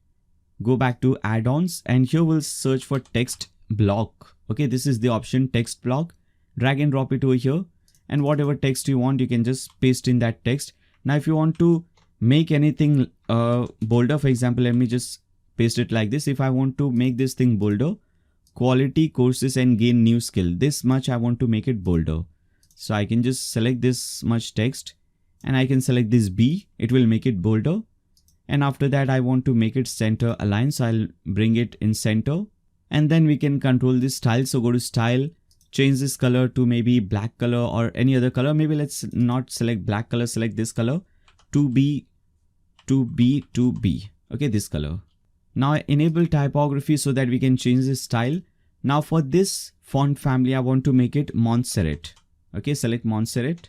go back to add-ons, and here we'll search for text block. Okay, this is the option text block. Drag and drop it over here, and whatever text you want, you can just paste in that text. Now if you want to make anything bolder, for example, let me just paste it like this. If I want to make this thing bolder, quality courses and gain new skill, this much I want to make it bolder. So I can just select this much text, and I can select this B, it will make it bolder. And after that, I want to make it center aligned, so I'll bring it in center. And then we can control this style. So go to style, change this color to maybe black color or any other color. Maybe let's not select black color, select this color, 2B, 2B, 2B. Okay, this color. Now enable typography so that we can change this style. Now for this font family, I want to make it Montserrat. Okay, select Montserrat.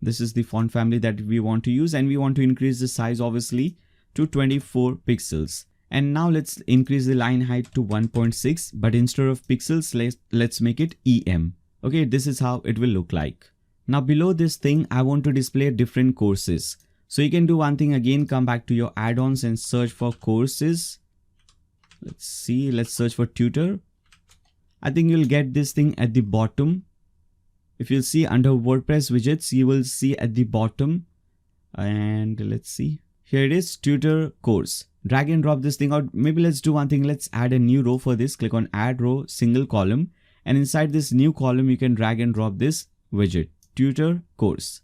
This is the font family that we want to use, and we want to increase the size obviously to 24 pixels. And now let's increase the line height to 1.6, but instead of pixels, let's make it EM. Okay, this is how it will look like. Now below this thing, I want to display different courses. So you can do one thing again, come back to your add-ons and search for courses. Let's see, let's search for tutor. I think you'll get this thing at the bottom. If you'll see under WordPress widgets, you will see at the bottom, and let's see, here it is, tutor course. Drag and drop this thing out. Maybe let's do one thing, let's add a new row for this. Click on add row, single column, and inside this new column, you can drag and drop this widget, tutor course.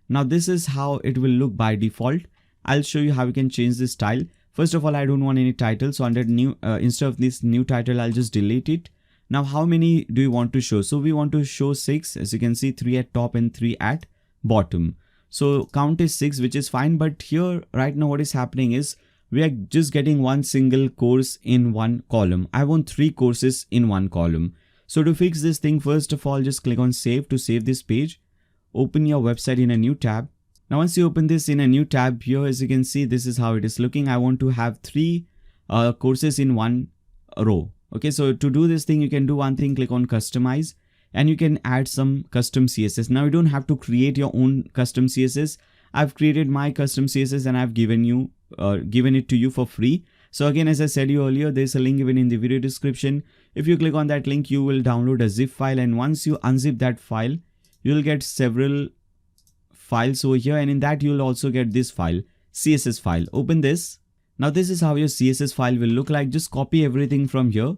Now this is how it will look by default. I'll show you how you can change this style. First of all, I don't want any title, so under new, instead of this new title, I'll just delete it. Now, how many do you want to show? So we want to show 6, as you can see, 3 at top and 3 at bottom. So count is 6, which is fine. But here right now, what is happening is we are just getting one single course in one column. I want 3 courses in one column. So to fix this thing, first of all, just click on save to save this page. Open your website in a new tab. Now, once you open this in a new tab here, as you can see, this is how it is looking. I want to have 3 courses in one row. Okay, so to do this thing, you can do one thing, click on customize, and you can add some custom CSS. Now you don't have to create your own custom CSS. I've created my custom CSS and I've given it to you for free. So again, as I said you earlier, there's a link given in the video description. If you click on that link, you will download a zip file, and once you unzip that file, you'll get several files over here, and in that you'll also get this file, CSS file. Open this. Now this is how your CSS file will look like. Just copy everything from here.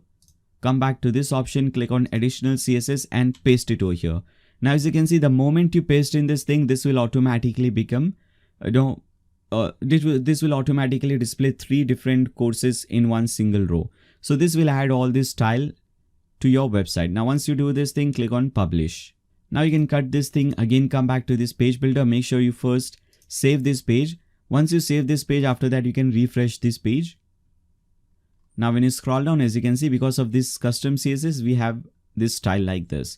Come back to this option, click on additional CSS and paste it over here. Now as you can see, the moment you paste in this thing, this will automatically become, this will automatically display 3 different courses in one single row. So this will add all this style to your website. Now once you do this thing, click on publish. Now you can cut this thing, again come back to this page builder. Make sure you first save this page. Once you save this page, after that you can refresh this page. Now when you scroll down, as you can see, because of this custom CSS, we have this style like this.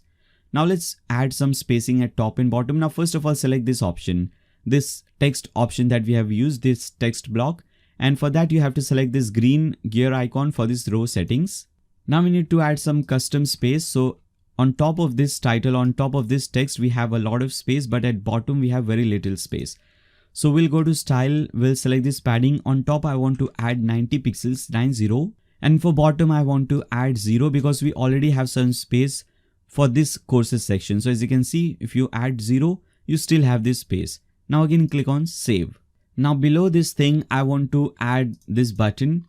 Now let's add some spacing at top and bottom. Now first of all, select this option, this text option that we have used, this text block. And for that, you have to select this green gear icon for this row settings. Now we need to add some custom space. So on top of this title, on top of this text, we have a lot of space, but at bottom we have very little space. So we'll go to style, we'll select this padding. On top, I want to add 90 pixels, 90. And for bottom, I want to add 0 because we already have some space for this courses section. So as you can see, if you add 0, you still have this space. Now again, click on save. Now below this thing, I want to add this button,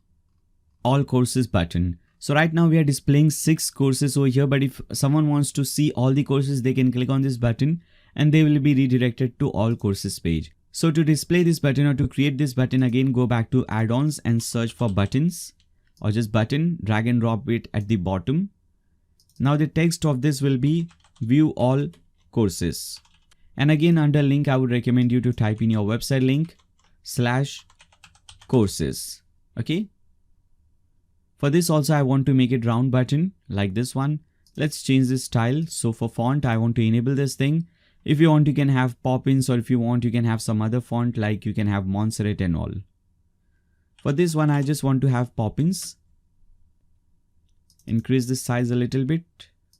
all courses button. So right now we are displaying 6 courses over here, but if someone wants to see all the courses, they can click on this button and they will be redirected to all courses page. So to display this button or to create this button, again go back to add-ons and search for buttons or just button, drag and drop it at the bottom. Now the text of this will be view all courses. And again under link, I would recommend you to type in your website link /courses. Okay. For this also, I want to make it round button like this one. Let's change this style. So for font, I want to enable this thing. If you want, you can have Poppins, or if you want, you can have some other font, like you can have Montserrat and all. For this one, I just want to have Poppins. Increase the size a little bit.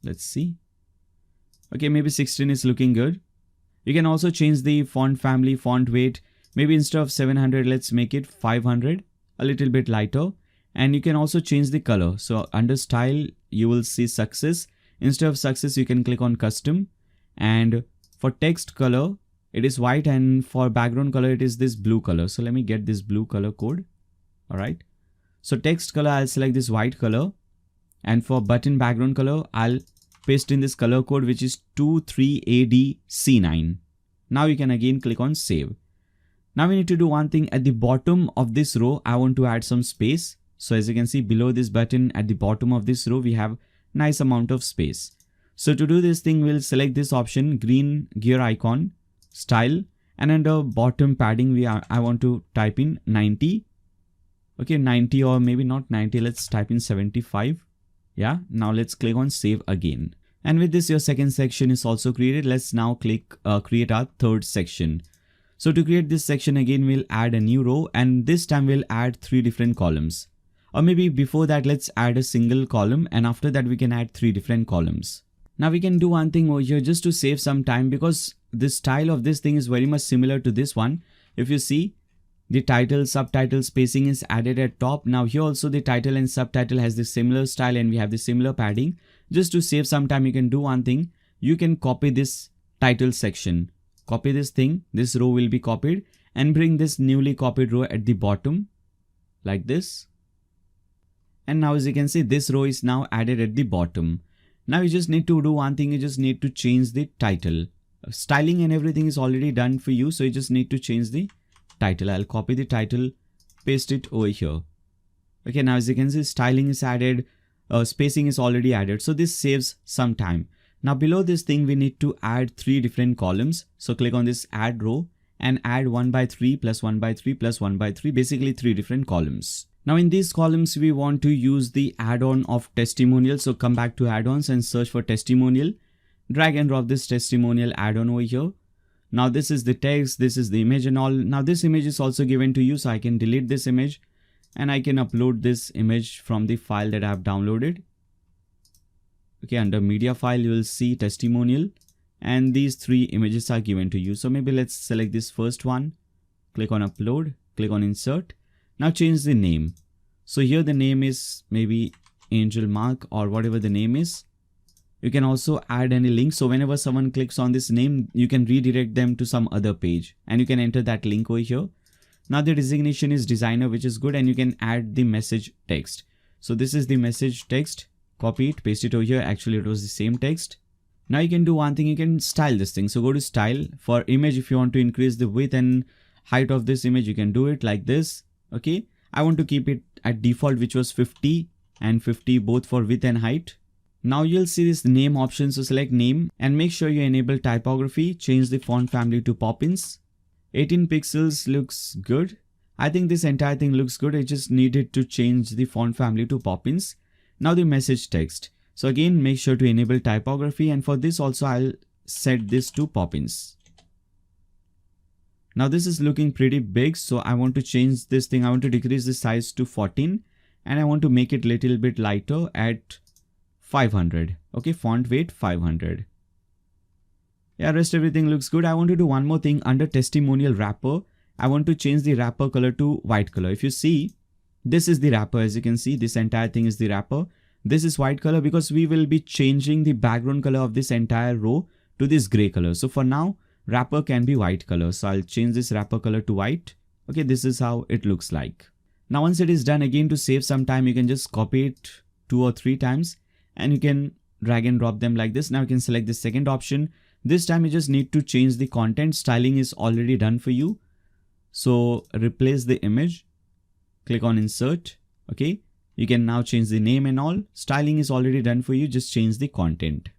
Let's see. Okay, maybe 16 is looking good. You can also change the font family, font weight. Maybe instead of 700, let's make it 500, a little bit lighter. And you can also change the color. So under style, you will see success. Instead of success, you can click on custom. And for text color, it is white, and for background color, it is this blue color. So let me get this blue color code. All right. So text color, I'll select this white color. And for button background color, I'll paste in this color code, which is 23ADC9. Now you can again click on save. Now we need to do one thing. At the bottom of this row, I want to add some space. So as you can see below this button, at the bottom of this row, we have nice amount of space. So to do this thing, we'll select this option, green gear icon, style, and under bottom padding, I want to type in 90. Okay, 90, or maybe not 90. Let's type in 75. Yeah, now let's click on save again. And with this, your second section is also created. Let's now click create our third section. So to create this section again, we'll add a new row, and this time we'll add 3 different columns. Or maybe before that, let's add a single column, and after that we can add 3 different columns. Now we can do one thing over here just to save some time, because the style of this thing is very much similar to this one. If you see, the title, subtitle, spacing is added at top. Now here also the title and subtitle has the similar style, and we have the similar padding. Just to save some time, you can do one thing. You can copy this title section. Copy this thing. This row will be copied, and bring this newly copied row at the bottom like this. And now as you can see, this row is now added at the bottom. Now you just need to do one thing. You just need to change the title. Styling and everything is already done for you. So you just need to change the title. I'll copy the title, paste it over here. Okay, now as you can see, styling is added, spacing is already added. So this saves some time. Now below this thing, we need to add 3 different columns. So click on this add row and add 1/3 plus 1/3 plus 1/3, basically 3 different columns. Now in these columns, we want to use the add-on of testimonial. So come back to add-ons and search for testimonial. Drag and drop this testimonial add-on over here. Now this is the text, this is the image and all. Now this image is also given to you, so I can delete this image and I can upload this image from the file that I have downloaded. Okay, under media file, you will see testimonial, and these 3 images are given to you. So maybe let's select this first one, click on upload, click on insert. Now change the name. So here the name is maybe Angel Mark or whatever the name is. You can also add any link. So whenever someone clicks on this name, you can redirect them to some other page, and you can enter that link over here. Now the designation is designer, which is good, and you can add the message text. So this is the message text. Copy it, paste it over here. Actually, it was the same text. Now you can do one thing. You can style this thing. So go to style. For image, if you want to increase the width and height of this image, you can do it like this. Okay. I want to keep it at default, which was 50 and 50 both for width and height. Now you'll see this name option. So select name and make sure you enable typography. Change the font family to Poppins. 18 pixels looks good. I think this entire thing looks good. I just needed to change the font family to Poppins. Now the message text. So again, make sure to enable typography, and for this also I'll set this to Poppins. Now this is looking pretty big, so I want to change this thing. I want to decrease the size to 14, and I want to make it a little bit lighter at 500. Okay, font weight 500. Yeah, rest everything looks good. I want to do one more thing. Under testimonial wrapper, I want to change the wrapper color to white color. If you see, this is the wrapper. As you can see, this entire thing is the wrapper. This is white color because we will be changing the background color of this entire row to this gray color. So for now, wrapper can be white color. So I'll change this wrapper color to white. Okay, this is how it looks like. Now once it is done, again to save some time, you can just copy it 2 or 3 times and you can drag and drop them like this. Now you can select the second option. This time you just need to change the content. Styling is already done for you. So replace the image. Click on insert. Okay. You can now change the name and all. Styling is already done for you. Just change the content.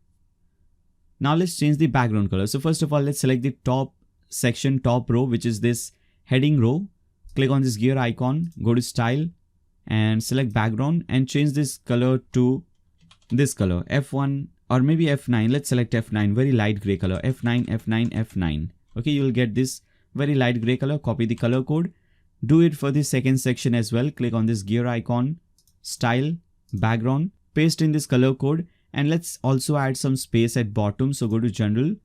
Now let's change the background color. So first of all, let's select the top section, top row, which is this heading row. Click on this gear icon, go to style and select background and change this color to this color, F1 or maybe F9. Let's select F9, very light gray color, F9, F9, F9. Okay, you will get this very light gray color. Copy the color code. Do it for the second section as well. Click on this gear icon, style, background, paste in this color code, and let's also add some space at bottom. So go to general,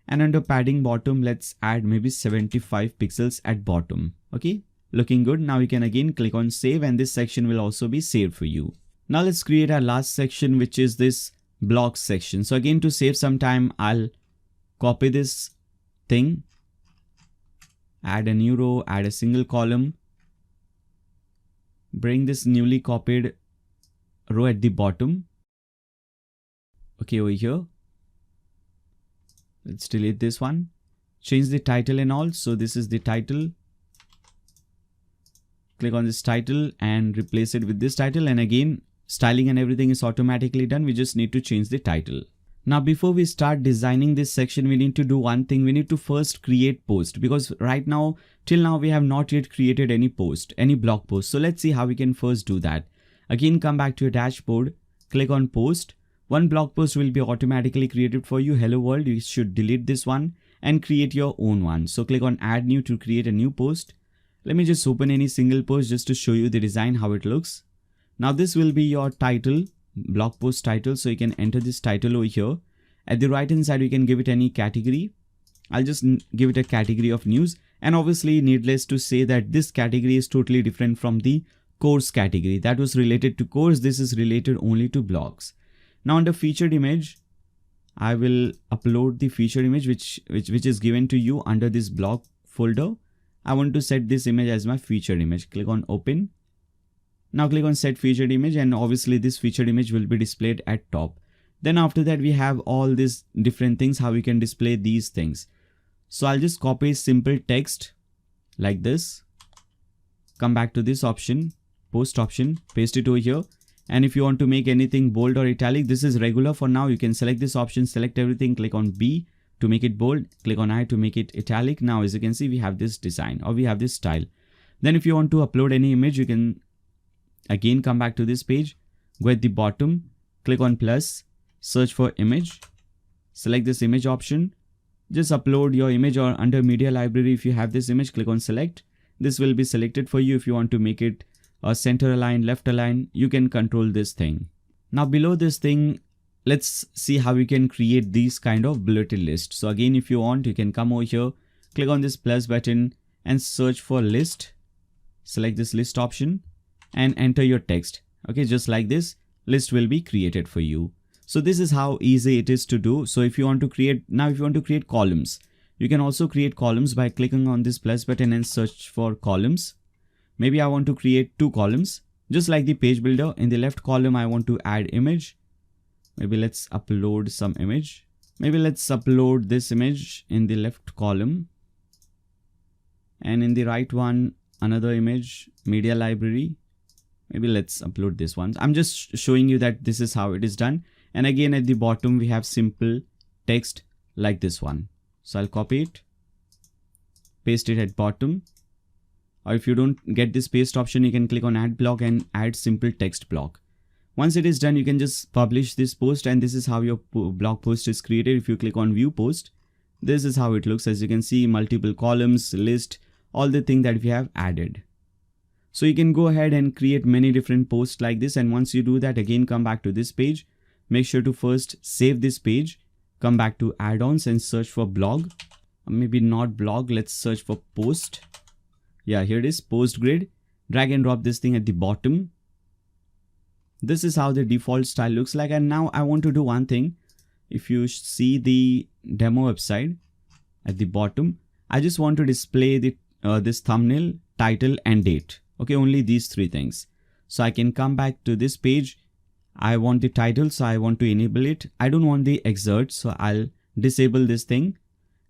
and under padding bottom, let's add maybe 75 pixels at bottom. Okay, looking good. Now you can again click on save, and this section will also be saved for you. Now let's create our last section, which is this blog section. So again, to save some time, I'll copy this thing, add a new row, add a single column, bring this newly copied row at the bottom. Okay, over here, let's delete this one, change the title and all. So this is the title. Click on this title and replace it with this title, and again, styling and everything is automatically done. We just need to change the title. Now, before we start designing this section, we need to do one thing. We need to first create post, because right now, till now, we have not yet created any post, any blog post. So let's see how we can first do that. Again, come back to your dashboard, click on post. One blog post will be automatically created for you. Hello world, you should delete this one and create your own one. So click on add new to create a new post. Let me just open any single post just to show you the design, how it looks. Now this will be your title, blog post title. So you can enter this title over here. At the right hand side, you can give it any category. I'll just give it a category of news. And obviously, needless to say that this category is totally different from the course category. That was related to course. This is related only to blogs. Now under featured image, I will upload the featured image which is given to you under this blog folder. I want to set this image as my featured image. Click on open. Now click on set featured image, and obviously this featured image will be displayed at top. Then after that, we have all these different things, how we can display these things. So I'll just copy simple text like this. Come back to this option, post option, paste it over here. And if you want to make anything bold or italic, this is regular for now. You can select this option, select everything, click on B to make it bold, click on I to make it italic. Now, as you can see, we have this design, or we have this style. Then if you want to upload any image, you can again come back to this page, go at the bottom, click on plus, search for image, select this image option, just upload your image, or under media library, if you have this image, click on select. This will be selected for you. If you want to make it center align, left align, you can control this thing. Now below this thing, let's see how we can create these kind of bulleted list. So again, if you want, you can come over here, click on this plus button and search for list, select this list option and enter your text. Okay, just like this, list will be created for you. So this is how easy it is to do. So if you want to create, now if you want to create columns, you can also create columns by clicking on this plus button and search for columns. Maybe I want to create 2 columns, just like the page builder. In the left column, I want to add image. Maybe let's upload some image. Maybe let's upload this image in the left column. And in the right one, another image, media library. Maybe let's upload this one. I'm just showing you that this is how it is done. And again, at the bottom, we have simple text like this one. So I'll copy it, paste it at bottom. Or if you don't get this paste option, you can click on add block and add simple text block. Once it is done, you can just publish this post, and this is how your blog post is created. If you click on view post, this is how it looks. As you can see, multiple columns, list, all the things that we have added. So you can go ahead and create many different posts like this. And once you do that, again, come back to this page. Make sure to first save this page, come back to add-ons and search for blog. Maybe not blog, let's search for post. Yeah, here it is, post grid. Drag and drop this thing at the bottom. This is how the default style looks like. And now I want to do one thing. If you see the demo website at the bottom, I just want to display the this thumbnail, title and date. Okay, only these 3 things. So I can come back to this page. I want the title, so I want to enable it. I don't want the excerpt, so I'll disable this thing.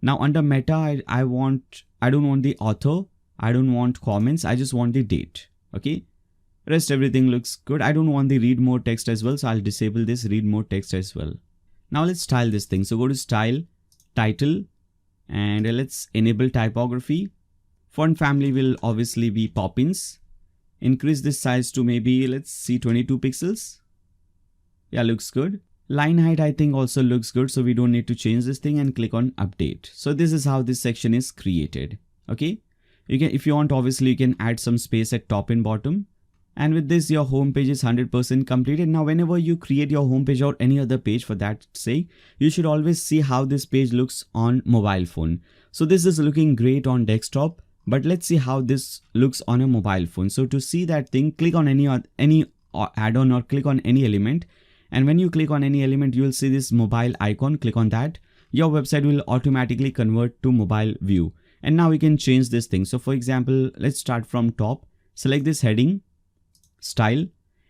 Now under meta, I don't want the author. I don't want comments. I just want the date. Okay. Rest everything looks good. I don't want the read more text as well. So I'll disable this read more text as well. Now let's style this thing. So go to style, title, and let's enable typography. Font family will obviously be Poppins. Increase this size to maybe, let's see, 22 pixels. Yeah, looks good. Line height I think also looks good, so we don't need to change this thing, and click on update. So this is how this section is created. Okay, you can, if you want, obviously you can add some space at top and bottom. And with this, your home page is 100% completed. Now, whenever you create your home page or any other page for that sake, you should always see how this page looks on mobile phone. So this is looking great on desktop, but let's see how this looks on a mobile phone. So to see that thing, click on any add-on or click on any element. And when you click on any element, you will see this mobile icon. Click on that. Your website will automatically convert to mobile view. And now we can change this thing. So for example, let's start from top. Select this heading, style,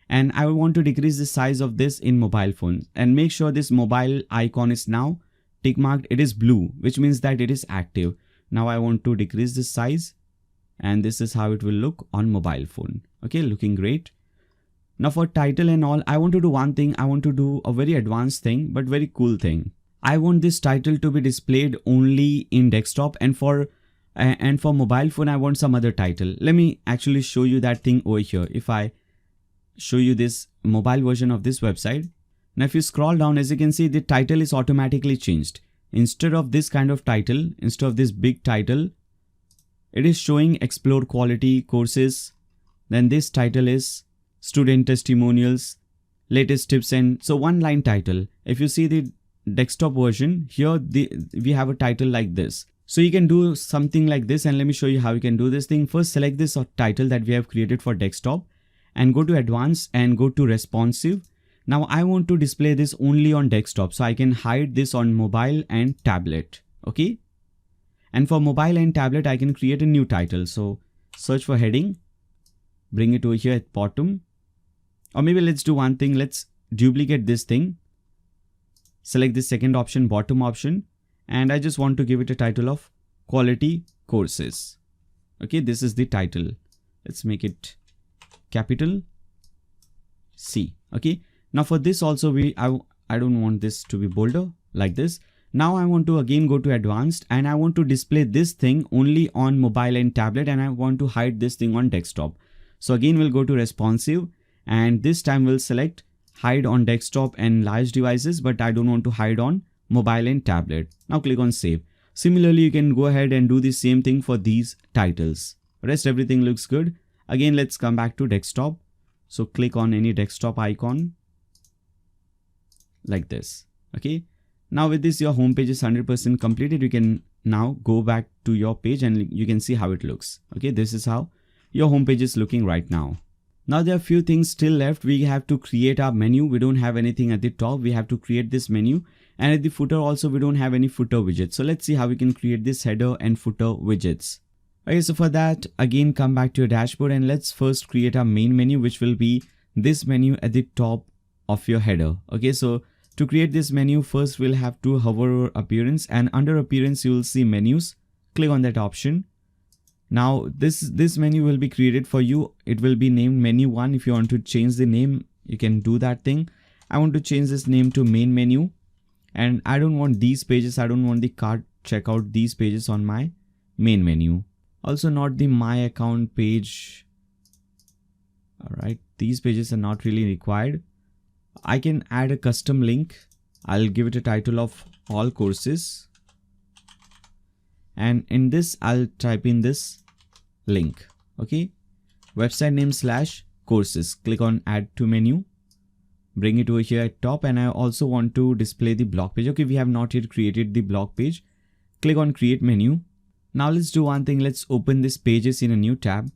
and I want to decrease the size of this in mobile phone, and make sure this mobile icon is now tick marked. It is blue, which means that it is active. Now I want to decrease the size, and this is how it will look on mobile phone. Okay, looking great. Now for title and all, I want to do one thing. I want to do a very advanced thing, but very cool thing. I want this title to be displayed only in desktop, and for mobile phone, I want some other title. Let me actually show you that thing over here. If I show you this mobile version of this website, now if you scroll down, as you can see, the title is automatically changed. Instead of this kind of title, instead of this big title, it is showing explore quality courses. Then this title is student testimonials, latest tips, and so one line title. If you see the desktop version here, we have a title like this. So you can do something like this, and let me show you how you can do this thing. First, select this title that we have created for desktop and go to advanced and go to responsive. Now I want to display this only on desktop, so I can hide this on mobile and tablet. Okay. And for mobile and tablet, I can create a new title. So search for heading, bring it over here at bottom. Or maybe let's do one thing. Let's duplicate this thing. Select the second option, bottom option. And I just want to give it a title of quality courses. Okay, this is the title. Let's make it capital C. Okay. Now for this also, I don't want this to be bolder like this. Now I want to again go to advanced, and I want to display this thing only on mobile and tablet, and I want to hide this thing on desktop. So again, we'll go to responsive, and this time we'll select hide on desktop and large devices, but I don't want to hide on mobile and tablet. Now click on save. Similarly, you can go ahead and do the same thing for these titles. Rest everything looks good. Again, let's come back to desktop. So click on any desktop icon like this. Okay. Now with this, your home page is 100% completed. You can now go back to your page and you can see how it looks. Okay. This is how your home page is looking right now. Now there are a few things still left. We have to create our menu. We don't have anything at the top. We have to create this menu, and at the footer also, we don't have any footer widget. So let's see how we can create this header and footer widgets. Okay, so for that, again, come back to your dashboard, and let's first create our main menu, which will be this menu at the top of your header. Okay, so to create this menu, first we'll have to hover over appearance, and under appearance, you will see menus. Click on that option. Now this menu will be created for you. It will be named menu 1. If you want to change the name, you can do that thing. I want to change this name to main menu, and I don't want these pages. I don't want the cart checkout, these pages on my main menu. Also not the my account page. All right. These pages are not really required. I can add a custom link. I'll give it a title of all courses. And in this, I'll type in this link. Okay. Website name / courses. Click on add to menu. Bring it over here at top. And I also want to display the blog page. Okay. We have not yet created the blog page. Click on create menu. Now let's do one thing. Let's open this pages in a new tab.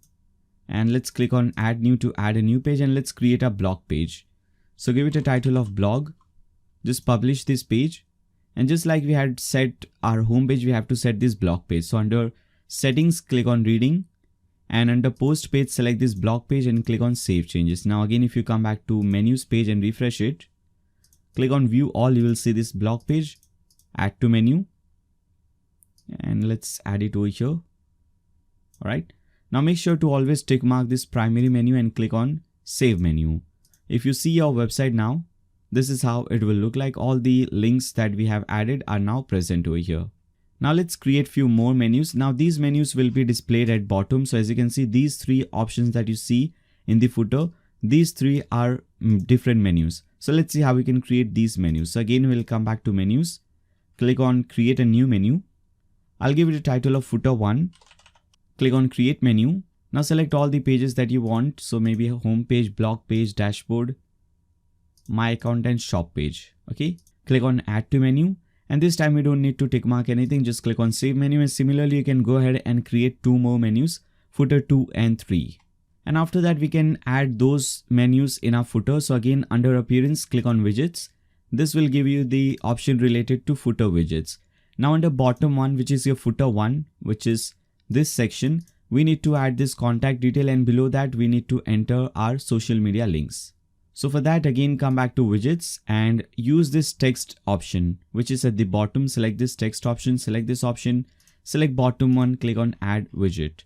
And let's click on add new to add a new page. And let's create a blog page. So give it a title of blog. Just publish this page. And just like we had set our home page, we have to set this blog page. So under settings, click on reading, and under post page, select this blog page and click on save changes. Now again, if you come back to menus page and refresh it, click on view all, you will see this blog page, add to menu, and let's add it over here. All right. Now make sure to always tick mark this primary menu and click on save menu. If you see your website now, this is how it will look like. All the links that we have added are now present over here. Now let's create few more menus. Now these menus will be displayed at bottom. So as you can see, these 3 options that you see in the footer, these 3 are different menus. So let's see how we can create these menus. So again, we'll come back to menus, click on create a new menu. I'll give it a title of footer 1. Click on create menu. Now select all the pages that you want. So maybe a home page, blog page, dashboard, my account and shop page. Okay. Click on add to menu. And this time we don't need to tick mark anything. Just click on save menu. And similarly, you can go ahead and create 2 more menus, footer 2 and 3. And after that, we can add those menus in our footer. So again, under appearance, click on widgets. This will give you the option related to footer widgets. Now under bottom one, which is your footer 1, which is this section, we need to add this contact detail, and below that we need to enter our social media links. So for that, again, come back to widgets and use this text option, which is at the bottom. Select this text option, select this option, select bottom one, click on add widget.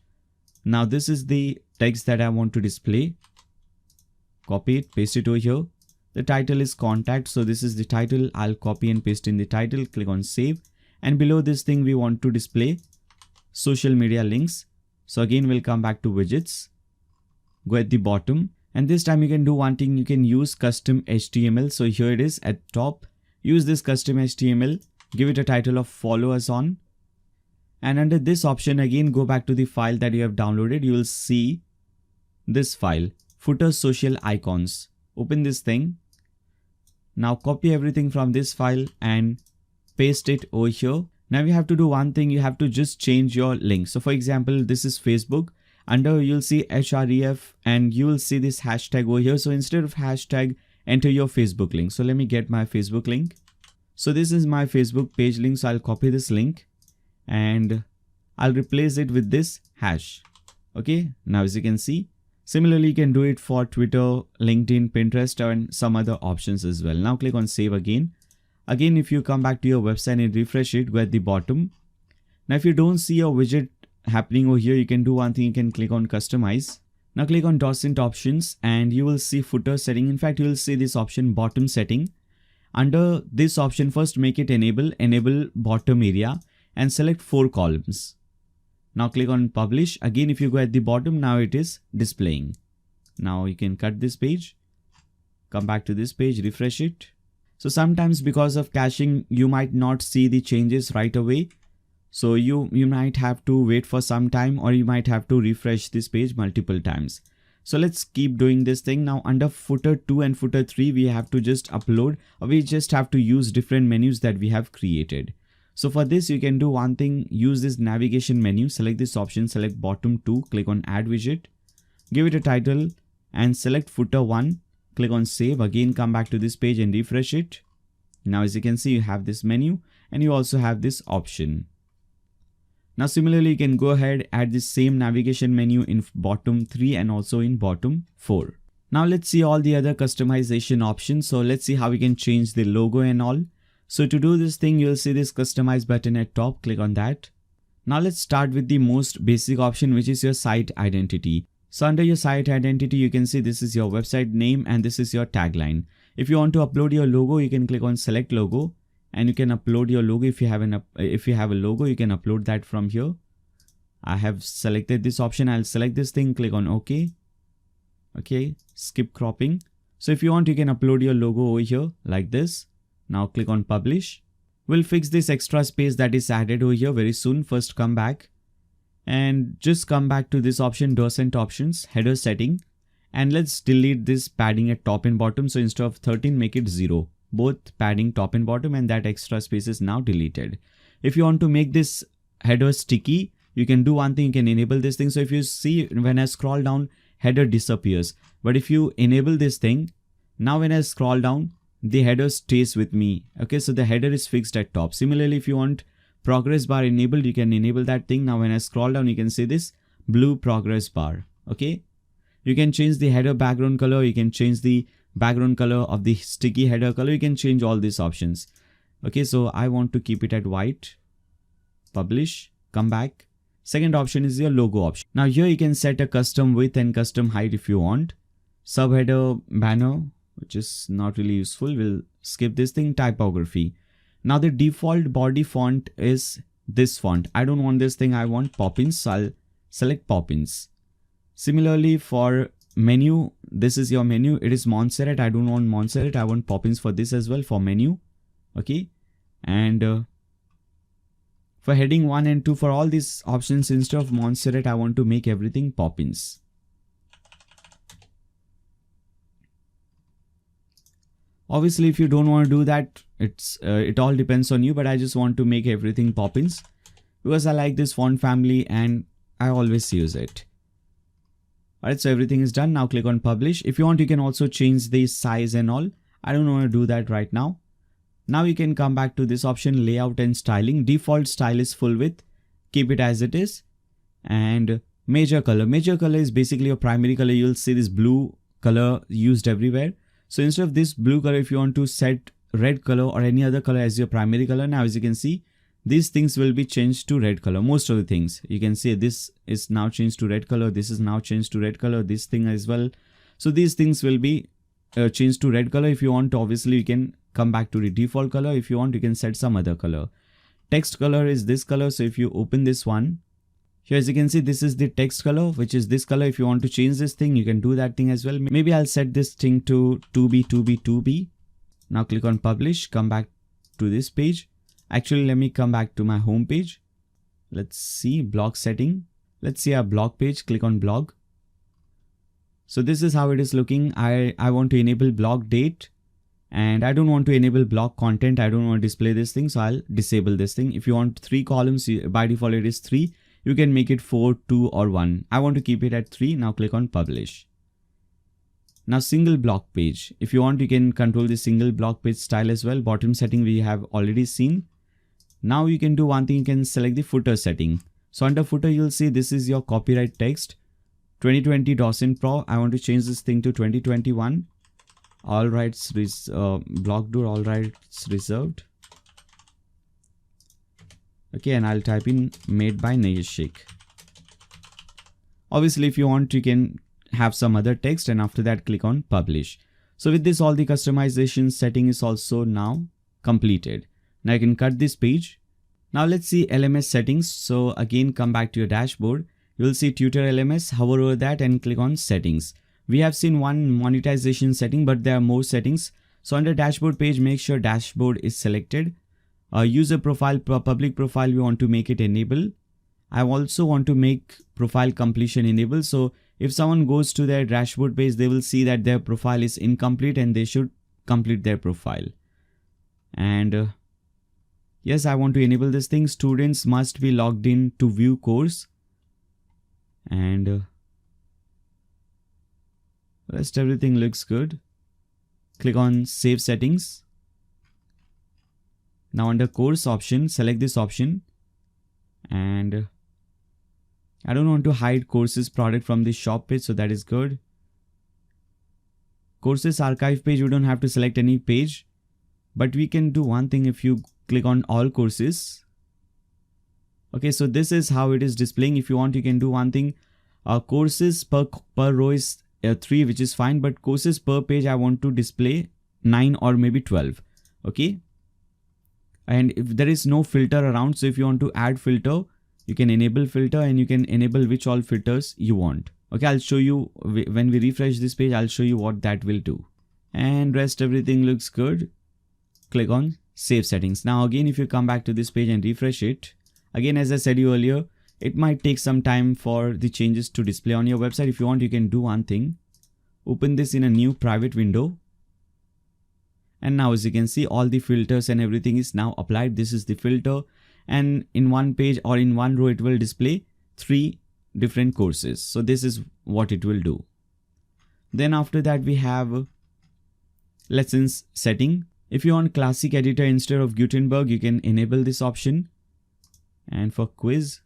Now this is the text that I want to display. Copy it, paste it over here. The title is contact. So this is the title. I'll copy and paste in the title, click on save. And below this thing, we want to display social media links. So again, we'll come back to widgets, go at the bottom, and this time you can do one thing. You can use custom HTML. So here it is at top. Use this custom HTML, give it a title of follow us on. And under this option, again, go back to the file that you have downloaded. You will see this file, footer social icons. Open this thing. Now copy everything from this file and paste it over here. Now you have to do one thing. You have to just change your link. So for example, this is Facebook. Under you'll see href and you will see this hashtag over here. So instead of hashtag, enter your Facebook link. So let me get my Facebook link. So this is my Facebook page link. So I'll copy this link and I'll replace it with this hash. Okay. Now as you can see, similarly, you can do it for Twitter, LinkedIn, Pinterest, and some other options as well. Now click on save again. Again, if you come back to your website and refresh it, go at the bottom. Now, if you don't see your widget happening over here, you can do one thing. You can click on customize. Now click on docent options and you will see footer setting. In fact, you will see this option bottom setting. Under this option, first make it enable bottom area and select 4 columns. Now click on publish. Again, if you go at the bottom, now it is displaying. Now you can cut this page, come back to this page, refresh it. So sometimes because of caching, you might not see the changes right away. So you might have to wait for some time, or you might have to refresh this page multiple times. So let's keep doing this thing. Now under footer 2 and footer 3, we have to just upload, or we just have to use different menus that we have created. So for this, you can do one thing, use this navigation menu, select this option, select bottom 2, click on add widget, give it a title and select footer 1. Click on save. Again, come back to this page and refresh it. Now, as you can see, you have this menu and you also have this option. Now, similarly, you can go ahead, add this same navigation menu in bottom 3 and also in bottom 4. Now, let's see all the other customization options. So let's see how we can change the logo and all. So to do this thing, you'll see this customize button at top. Click on that. Now, let's start with the most basic option, which is your site identity. So under your site identity, you can see this is your website name and this is your tagline. If you want to upload your logo, you can click on select logo and you can upload your logo. If you have a logo, you can upload that from here. I have selected this option. I'll select this thing, click on OK. Okay, skip cropping. So if you want, you can upload your logo over here like this. Now click on publish. We'll fix this extra space that is added over here very soon. First come back. And just come back to this option, docent options, header setting. And let's delete this padding at top and bottom. So instead of 13, make it 0. Both padding top and bottom, and that extra space is now deleted. If you want to make this header sticky, you can do one thing, you can enable this thing. So if you see when I scroll down, header disappears. But if you enable this thing, now when I scroll down, the header stays with me. Okay, so the header is fixed at top. Similarly, if you want progress bar enabled, you can enable that thing. Now when I scroll down, you can see this blue progress bar. Okay, you can change the header background color, you can change the background color of the sticky header color, you can change all these options. Okay, so I want to keep it at white. Publish, come back. Second option is your logo option. Now here you can set a custom width and custom height if you want. Subheader banner, which is not really useful, we'll skip this thing. Typography. Now the default body font is this font. I don't want this thing, I want Poppins, so I'll select Poppins. Similarly for menu, this is your menu. It is Montserrat. I don't want Montserrat. I want Poppins for this as well for menu. Okay. And for heading 1 and 2, for all these options, instead of Montserrat, I want to make everything Poppins. Obviously, if you don't want to do that, it all depends on you, but I just want to make everything Poppins because I like this font family and I always use it. Alright, so everything is done. Now click on publish. If you want, you can also change the size and all. I don't want to do that right now. Now you can come back to this option, layout and styling. Default style is full width. Keep it as it is. And major color. Major color is basically your primary color. You'll see this blue color used everywhere. So instead of this blue color, if you want to set red color or any other color as your primary color, now as you can see, these things will be changed to red color. Most of the things you can see, this is now changed to red color. This is now changed to red color. This thing as well. So these things will be changed to red color. If you want, obviously you can come back to the default color. If you want, you can set some other color. Text color is this color. So if you open this one, here as you can see, this is the text color, which is this color. If you want to change this thing, you can do that thing as well. Maybe I'll set this thing to 2B. Now click on publish, come back to this page. Actually, let me come back to my home page. Let's see blog setting. Let's see our blog page. Click on blog. So this is how it is looking. I want to enable blog date and I don't want to enable blog content. I don't want to display this thing. So I'll disable this thing. If you want 3 columns, by default it is 3. You can make it 4, 2 or 1. I want to keep it at 3. Now click on publish. Now single block page. If you want, you can control the single block page style as well. Bottom setting we have already seen. Now you can do one thing. You can select the footer setting. So under footer, you'll see this is your copyright text. 2020 Docent Pro. I want to change this thing to 2021. All rights blocked or all rights reserved. Okay, and I'll type in made by Nayashik. Obviously, if you want, you can have some other text and after that click on publish. So with this, all the customization setting is also now completed. Now I can cut this page. Now let's see LMS settings. So again, come back to your dashboard. You'll see Tutor LMS, hover over that and click on settings. We have seen one monetization setting, but there are more settings. So under dashboard page, make sure dashboard is selected. User profile, public profile, we want to make it enable. I also want to make profile completion enable. So if someone goes to their dashboard page, they will see that their profile is incomplete and they should complete their profile. And yes, I want to enable this thing. Students must be logged in to view course. And rest everything looks good. Click on save settings. Now under course option, select this option. And I don't want to hide courses product from the shop page, so that is good. Courses archive page, you don't have to select any page, but we can do one thing. If you click on all courses. Okay, so this is how it is displaying. If you want, you can do one thing. Courses per row is 3, which is fine, but courses per page I want to display 9 or maybe 12. Okay. And if there is no filter around, so if you want to add filter, you can enable filter and you can enable which all filters you want. Okay, I'll show you when we refresh this page, I'll show you what that will do. And rest everything looks good. Click on save settings. Now again, if you come back to this page and refresh it, again, as I said you earlier, it might take some time for the changes to display on your website. If you want, you can do one thing. Open this in a new private window. And now as you can see, all the filters and everything is now applied. This is the filter. And in one page or in one row, it will display 3 different courses. So this is what it will do. Then after that, we have lessons setting. If you want classic editor instead of Gutenberg, you can enable this option. And for quiz,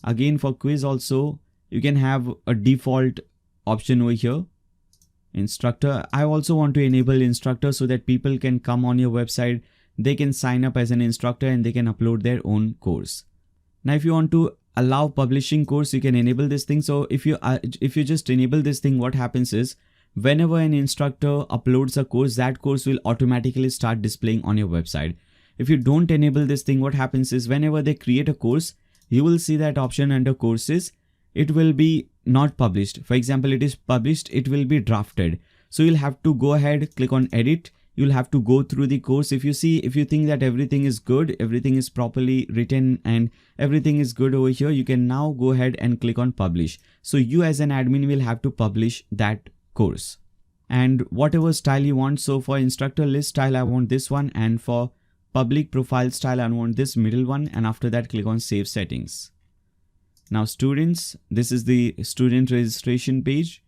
again for quiz also, you can have a default option over here. Instructor. I also want to enable instructor so that people can come on your website. They can sign up as an instructor and they can upload their own course. Now, if you want to allow publishing course, you can enable this thing. So if you just enable this thing, what happens is whenever an instructor uploads a course, that course will automatically start displaying on your website. If you don't enable this thing, what happens is whenever they create a course, you will see that option under courses. It will be not published. For example, it is published, it will be drafted. So you'll have to go ahead, click on edit. You'll have to go through the course. If you think that everything is good, everything is properly written and everything is good over here, you can now go ahead and click on publish. So you as an admin will have to publish that course. And whatever style you want. So for instructor list style, I want this one, and for public profile style, I want this middle one, and after that click on save settings. Now students, this is the student registration page,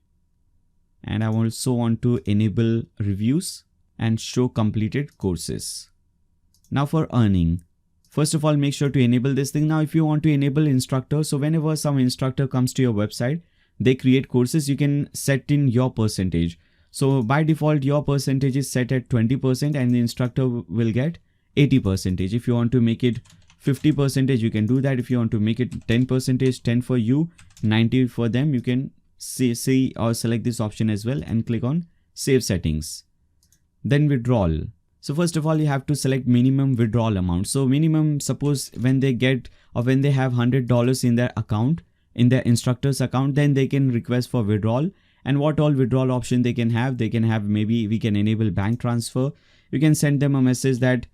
and I also want to enable reviews and show completed courses. Now for earning, first of all, make sure to enable this thing. Now if you want to enable instructor, so whenever some instructor comes to your website, they create courses, you can set in your percentage. So by default, your percentage is set at 20% and the instructor will get 80%. If you want to make it 50%, you can do that. If you want to make it 10%, 10 for you, 90 for them, you can see or select this option as well and click on save settings. Then withdrawal. So first of all, you have to select minimum withdrawal amount. So minimum, suppose when they get or when they have $100 in their account, in their instructor's account, then they can request for withdrawal. And what all withdrawal option they can have, maybe we can enable bank transfer. You can send them a message that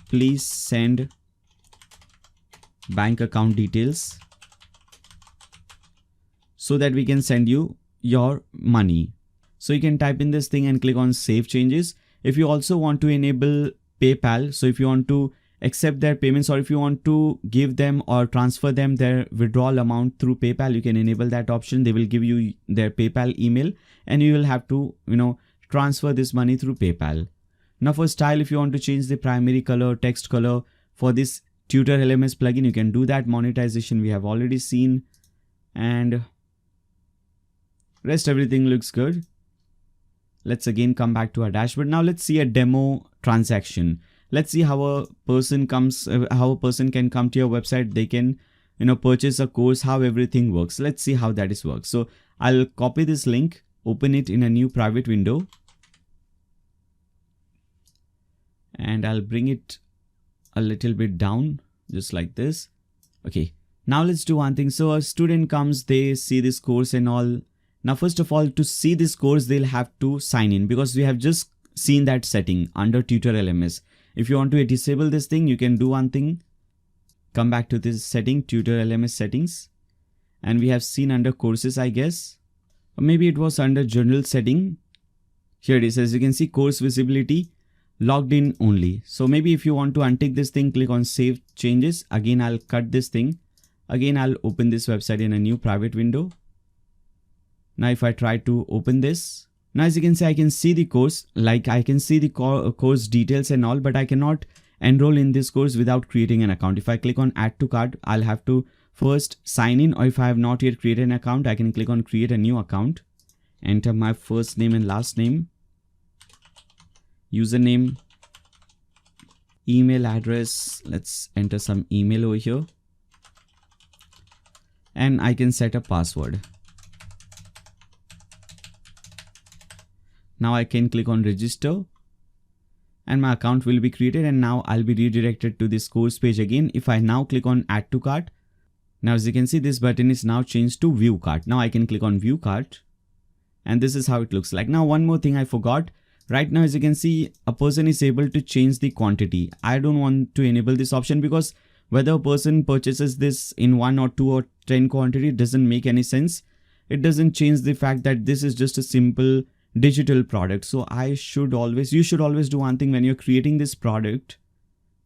please send bank account details so that we can send you your money. So you can type in this thing and click on save changes. If you also want to enable PayPal, so if you want to accept their payments or if you want to give them or transfer them their withdrawal amount through PayPal, you can enable that option. They will give you their PayPal email and you will have to, transfer this money through PayPal. Now for style, if you want to change the primary color, text color for this Tutor LMS plugin, you can do that. Monetization we have already seen, and rest everything looks good. Let's again come back to our dashboard. Now let's see a demo transaction. Let's see how a person can come to your website. They can, purchase a course, how everything works. Let's see how that is works. So I'll copy this link, open it in a new private window, and I'll bring it a little bit down, just like this. Okay. Now let's do one thing. So a student comes, they see this course and all. Now, first of all, to see this course, they'll have to sign in because we have just seen that setting under Tutor LMS. If you want to disable this thing, you can do one thing. Come back to this setting, Tutor LMS Settings. And we have seen under courses, I guess. Or maybe it was under general setting. Here it is. As you can see, course visibility, logged in only. So maybe if you want to untick this thing, click on save changes. Again, I'll cut this thing. Again, I'll open this website in a new private window. Now if I try to open this, now as you can see, I can see the course, like I can see the course details and all, but I cannot enroll in this course without creating an account. If I click on add to cart, I'll have to first sign in, or if I have not yet created an account, I can click on create a new account, enter my first name and last name, username, email address. Let's enter some email over here, and I can set a password. Now I can click on register and my account will be created, and now I'll be redirected to this course page again. If I now click on add to cart, now as you can see, this button is now changed to view cart. Now I can click on view cart and this is how it looks like. Now one more thing I forgot. Right now, as you can see, a person is able to change the quantity. I don't want to enable this option because whether a person purchases this in 1 or 2 or 10 quantity doesn't make any sense. It doesn't change the fact that this is just a simple digital product. So you should always do one thing when you're creating this product.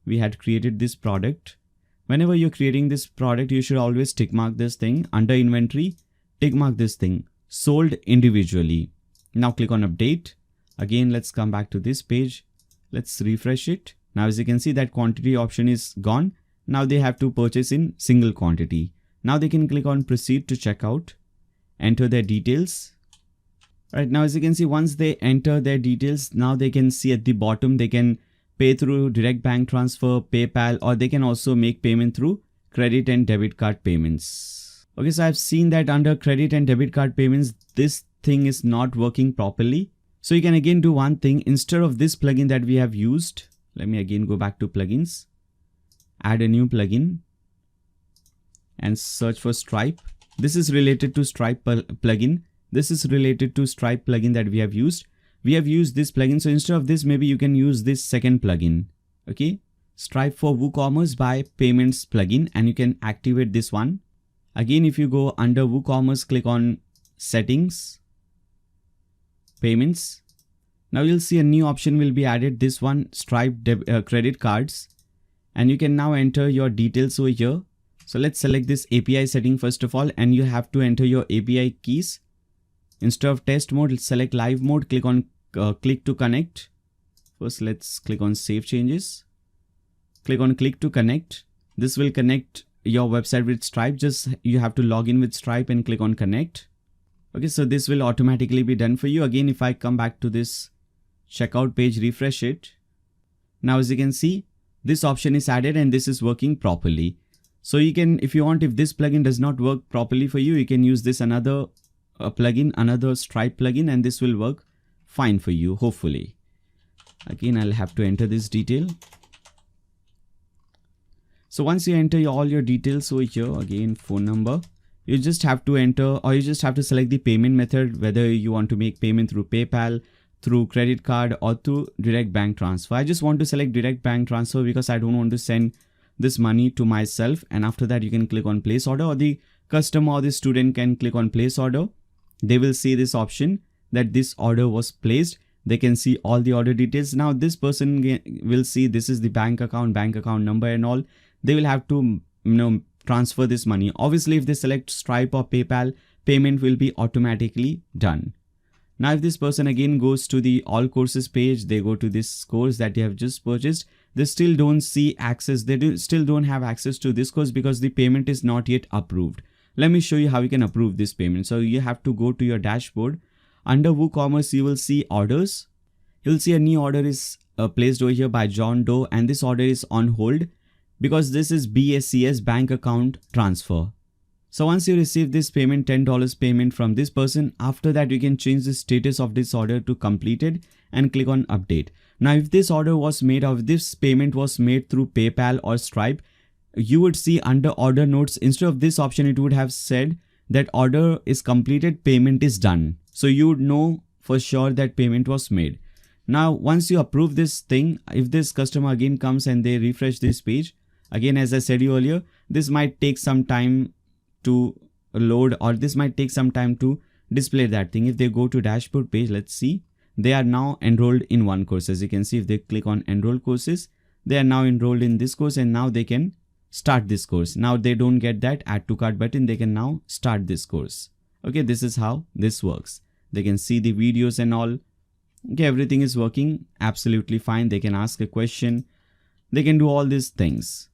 We had created this product. Whenever you're creating this product, you should always tick mark this thing under inventory, tick mark this thing, sold individually. Now click on update. Again, let's come back to this page. Let's refresh it. Now, as you can see, that quantity option is gone. Now they have to purchase in single quantity. Now they can click on proceed to checkout, enter their details. Right now, as you can see, once they enter their details, now they can see at the bottom, they can pay through direct bank transfer, PayPal, or they can also make payment through credit and debit card payments. Okay, so I've seen that under credit and debit card payments, this thing is not working properly. So you can again do one thing. Instead of this plugin that we have used, let me again go back to plugins, add a new plugin and search for Stripe. This is related to Stripe plugin. This is related to Stripe plugin that we have used. We have used this plugin. So instead of this, maybe you can use this second plugin. Okay. Stripe for WooCommerce by Payments plugin, and you can activate this one. Again, if you go under WooCommerce, click on Settings, Payments. Now you'll see a new option will be added. This one, Stripe credit cards. And you can now enter your details over here. So let's select this API setting first of all, and you have to enter your API keys. Instead of test mode, select live mode, click on click to connect. First, let's click on save changes. Click on click to connect. This will connect your website with Stripe. Just you have to log in with Stripe and click on connect. Okay, so this will automatically be done for you. Again, if I come back to this checkout page, refresh it. Now, as you can see, this option is added and this is working properly. So you can, if you want, if this plugin does not work properly for you, you can use this another plugin, another Stripe plugin, and this will work fine for you, hopefully. Again, I'll have to enter this detail. So once you enter all your details over here, again, phone number, you just have to enter, or you just have to select the payment method, whether you want to make payment through PayPal, through credit card, or through direct bank transfer. I just want to select direct bank transfer because I don't want to send this money to myself. And after that, you can click on place order, or the customer or the student can click on place order. They will see this option that this order was placed. They can see all the order details. Now this person will see this is the bank account number and all. They will have to transfer this money. Obviously, if they select Stripe or PayPal, payment will be automatically done. Now, if this person again goes to the all courses page, they go to this course that they have just purchased, they still don't see access. They still don't have access to this course because the payment is not yet approved. Let me show you how you can approve this payment. So you have to go to your dashboard. Under WooCommerce, you will see orders. You'll see a new order is placed over here by John Doe, and this order is on hold because this is BACS, bank account transfer. So once you receive this payment, $10 payment from this person, after that you can change the status of this order to completed and click on update. Now if this order was made, or if this payment was made through PayPal or Stripe, you would see under order notes, instead of this option, it would have said that order is completed, payment is done. So you would know for sure that payment was made. Now once you approve this thing, if this customer again comes and they refresh this page, again, as I said earlier, this might take some time to load, or this might take some time to display that thing. If they go to dashboard page, let's see, they are now enrolled in one course. As you can see, if they click on enroll courses, they are now enrolled in this course, and now they can start this course. Now they don't get that add to cart button. They can now start this course. Okay, this is how this works. They can see the videos and all. Okay, everything is working absolutely fine. They can ask a question. They can do all these things.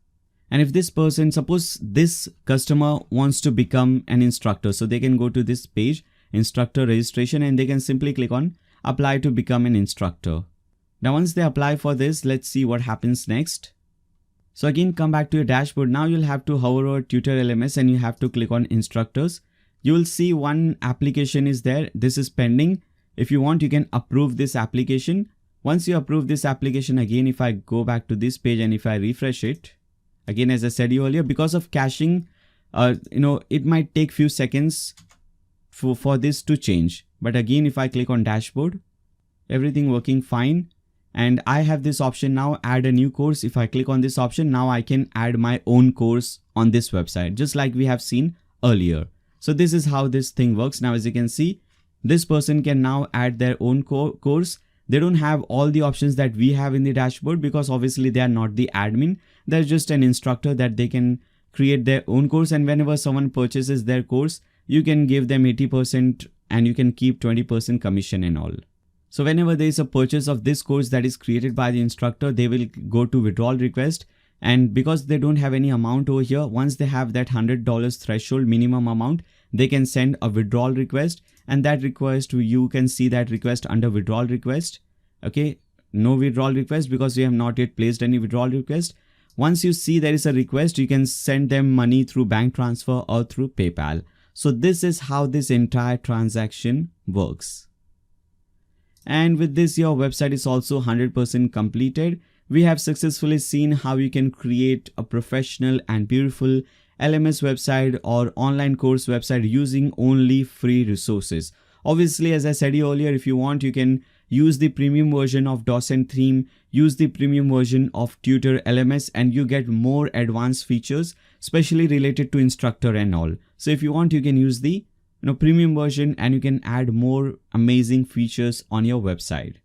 And if this person, suppose this customer wants to become an instructor, so they can go to this page, instructor registration, and they can simply click on apply to become an instructor. Now once they apply for this, let's see what happens next. So again, come back to your dashboard. Now you'll have to hover over Tutor LMS and you have to click on instructors. You will see one application is there. This is pending. If you want, you can approve this application. Once you approve this application, again, if I go back to this page and if I refresh it, again, as I said earlier, because of caching, it might take few seconds for this to change. But again, if I click on dashboard, everything working fine. And I have this option now, add a new course. If I click on this option, now I can add my own course on this website, just like we have seen earlier. So this is how this thing works. Now, as you can see, this person can now add their own course. They don't have all the options that we have in the dashboard because obviously they are not the admin. They're just an instructor that they can create their own course. And whenever someone purchases their course, you can give them 80% and you can keep 20% commission and all. So whenever there is a purchase of this course that is created by the instructor, they will go to withdrawal request. And because they don't have any amount over here, once they have that $100 threshold minimum amount, they can send a withdrawal request. And that request, you can see that request under withdrawal request. Okay, no withdrawal request because you have not yet placed any withdrawal request. Once you see there is a request, you can send them money through bank transfer or through PayPal. So this is how this entire transaction works. And with this, your website is also 100% completed. We have successfully seen how you can create a professional and beautiful LMS website or online course website using only free resources. Obviously, as I said earlier, if you want, you can use the premium version of Docent theme, use the premium version of Tutor LMS, and you get more advanced features, especially related to instructor and all. So if you want, you can use the premium version and you can add more amazing features on your website.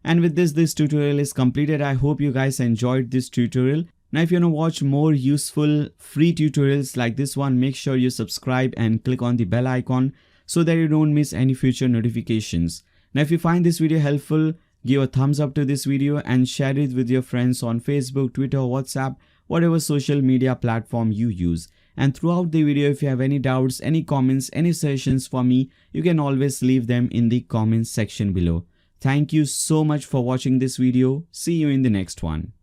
And with this tutorial is completed. I hope you guys enjoyed this tutorial. Now, if you want to watch more useful free tutorials like this one, make sure you subscribe and click on the bell icon so that you don't miss any future notifications. Now, if you find this video helpful, give a thumbs up to this video and share it with your friends on Facebook, Twitter, WhatsApp, whatever social media platform you use. And throughout the video, if you have any doubts, any comments, any suggestions for me, you can always leave them in the comments section below. Thank you so much for watching this video. See you in the next one.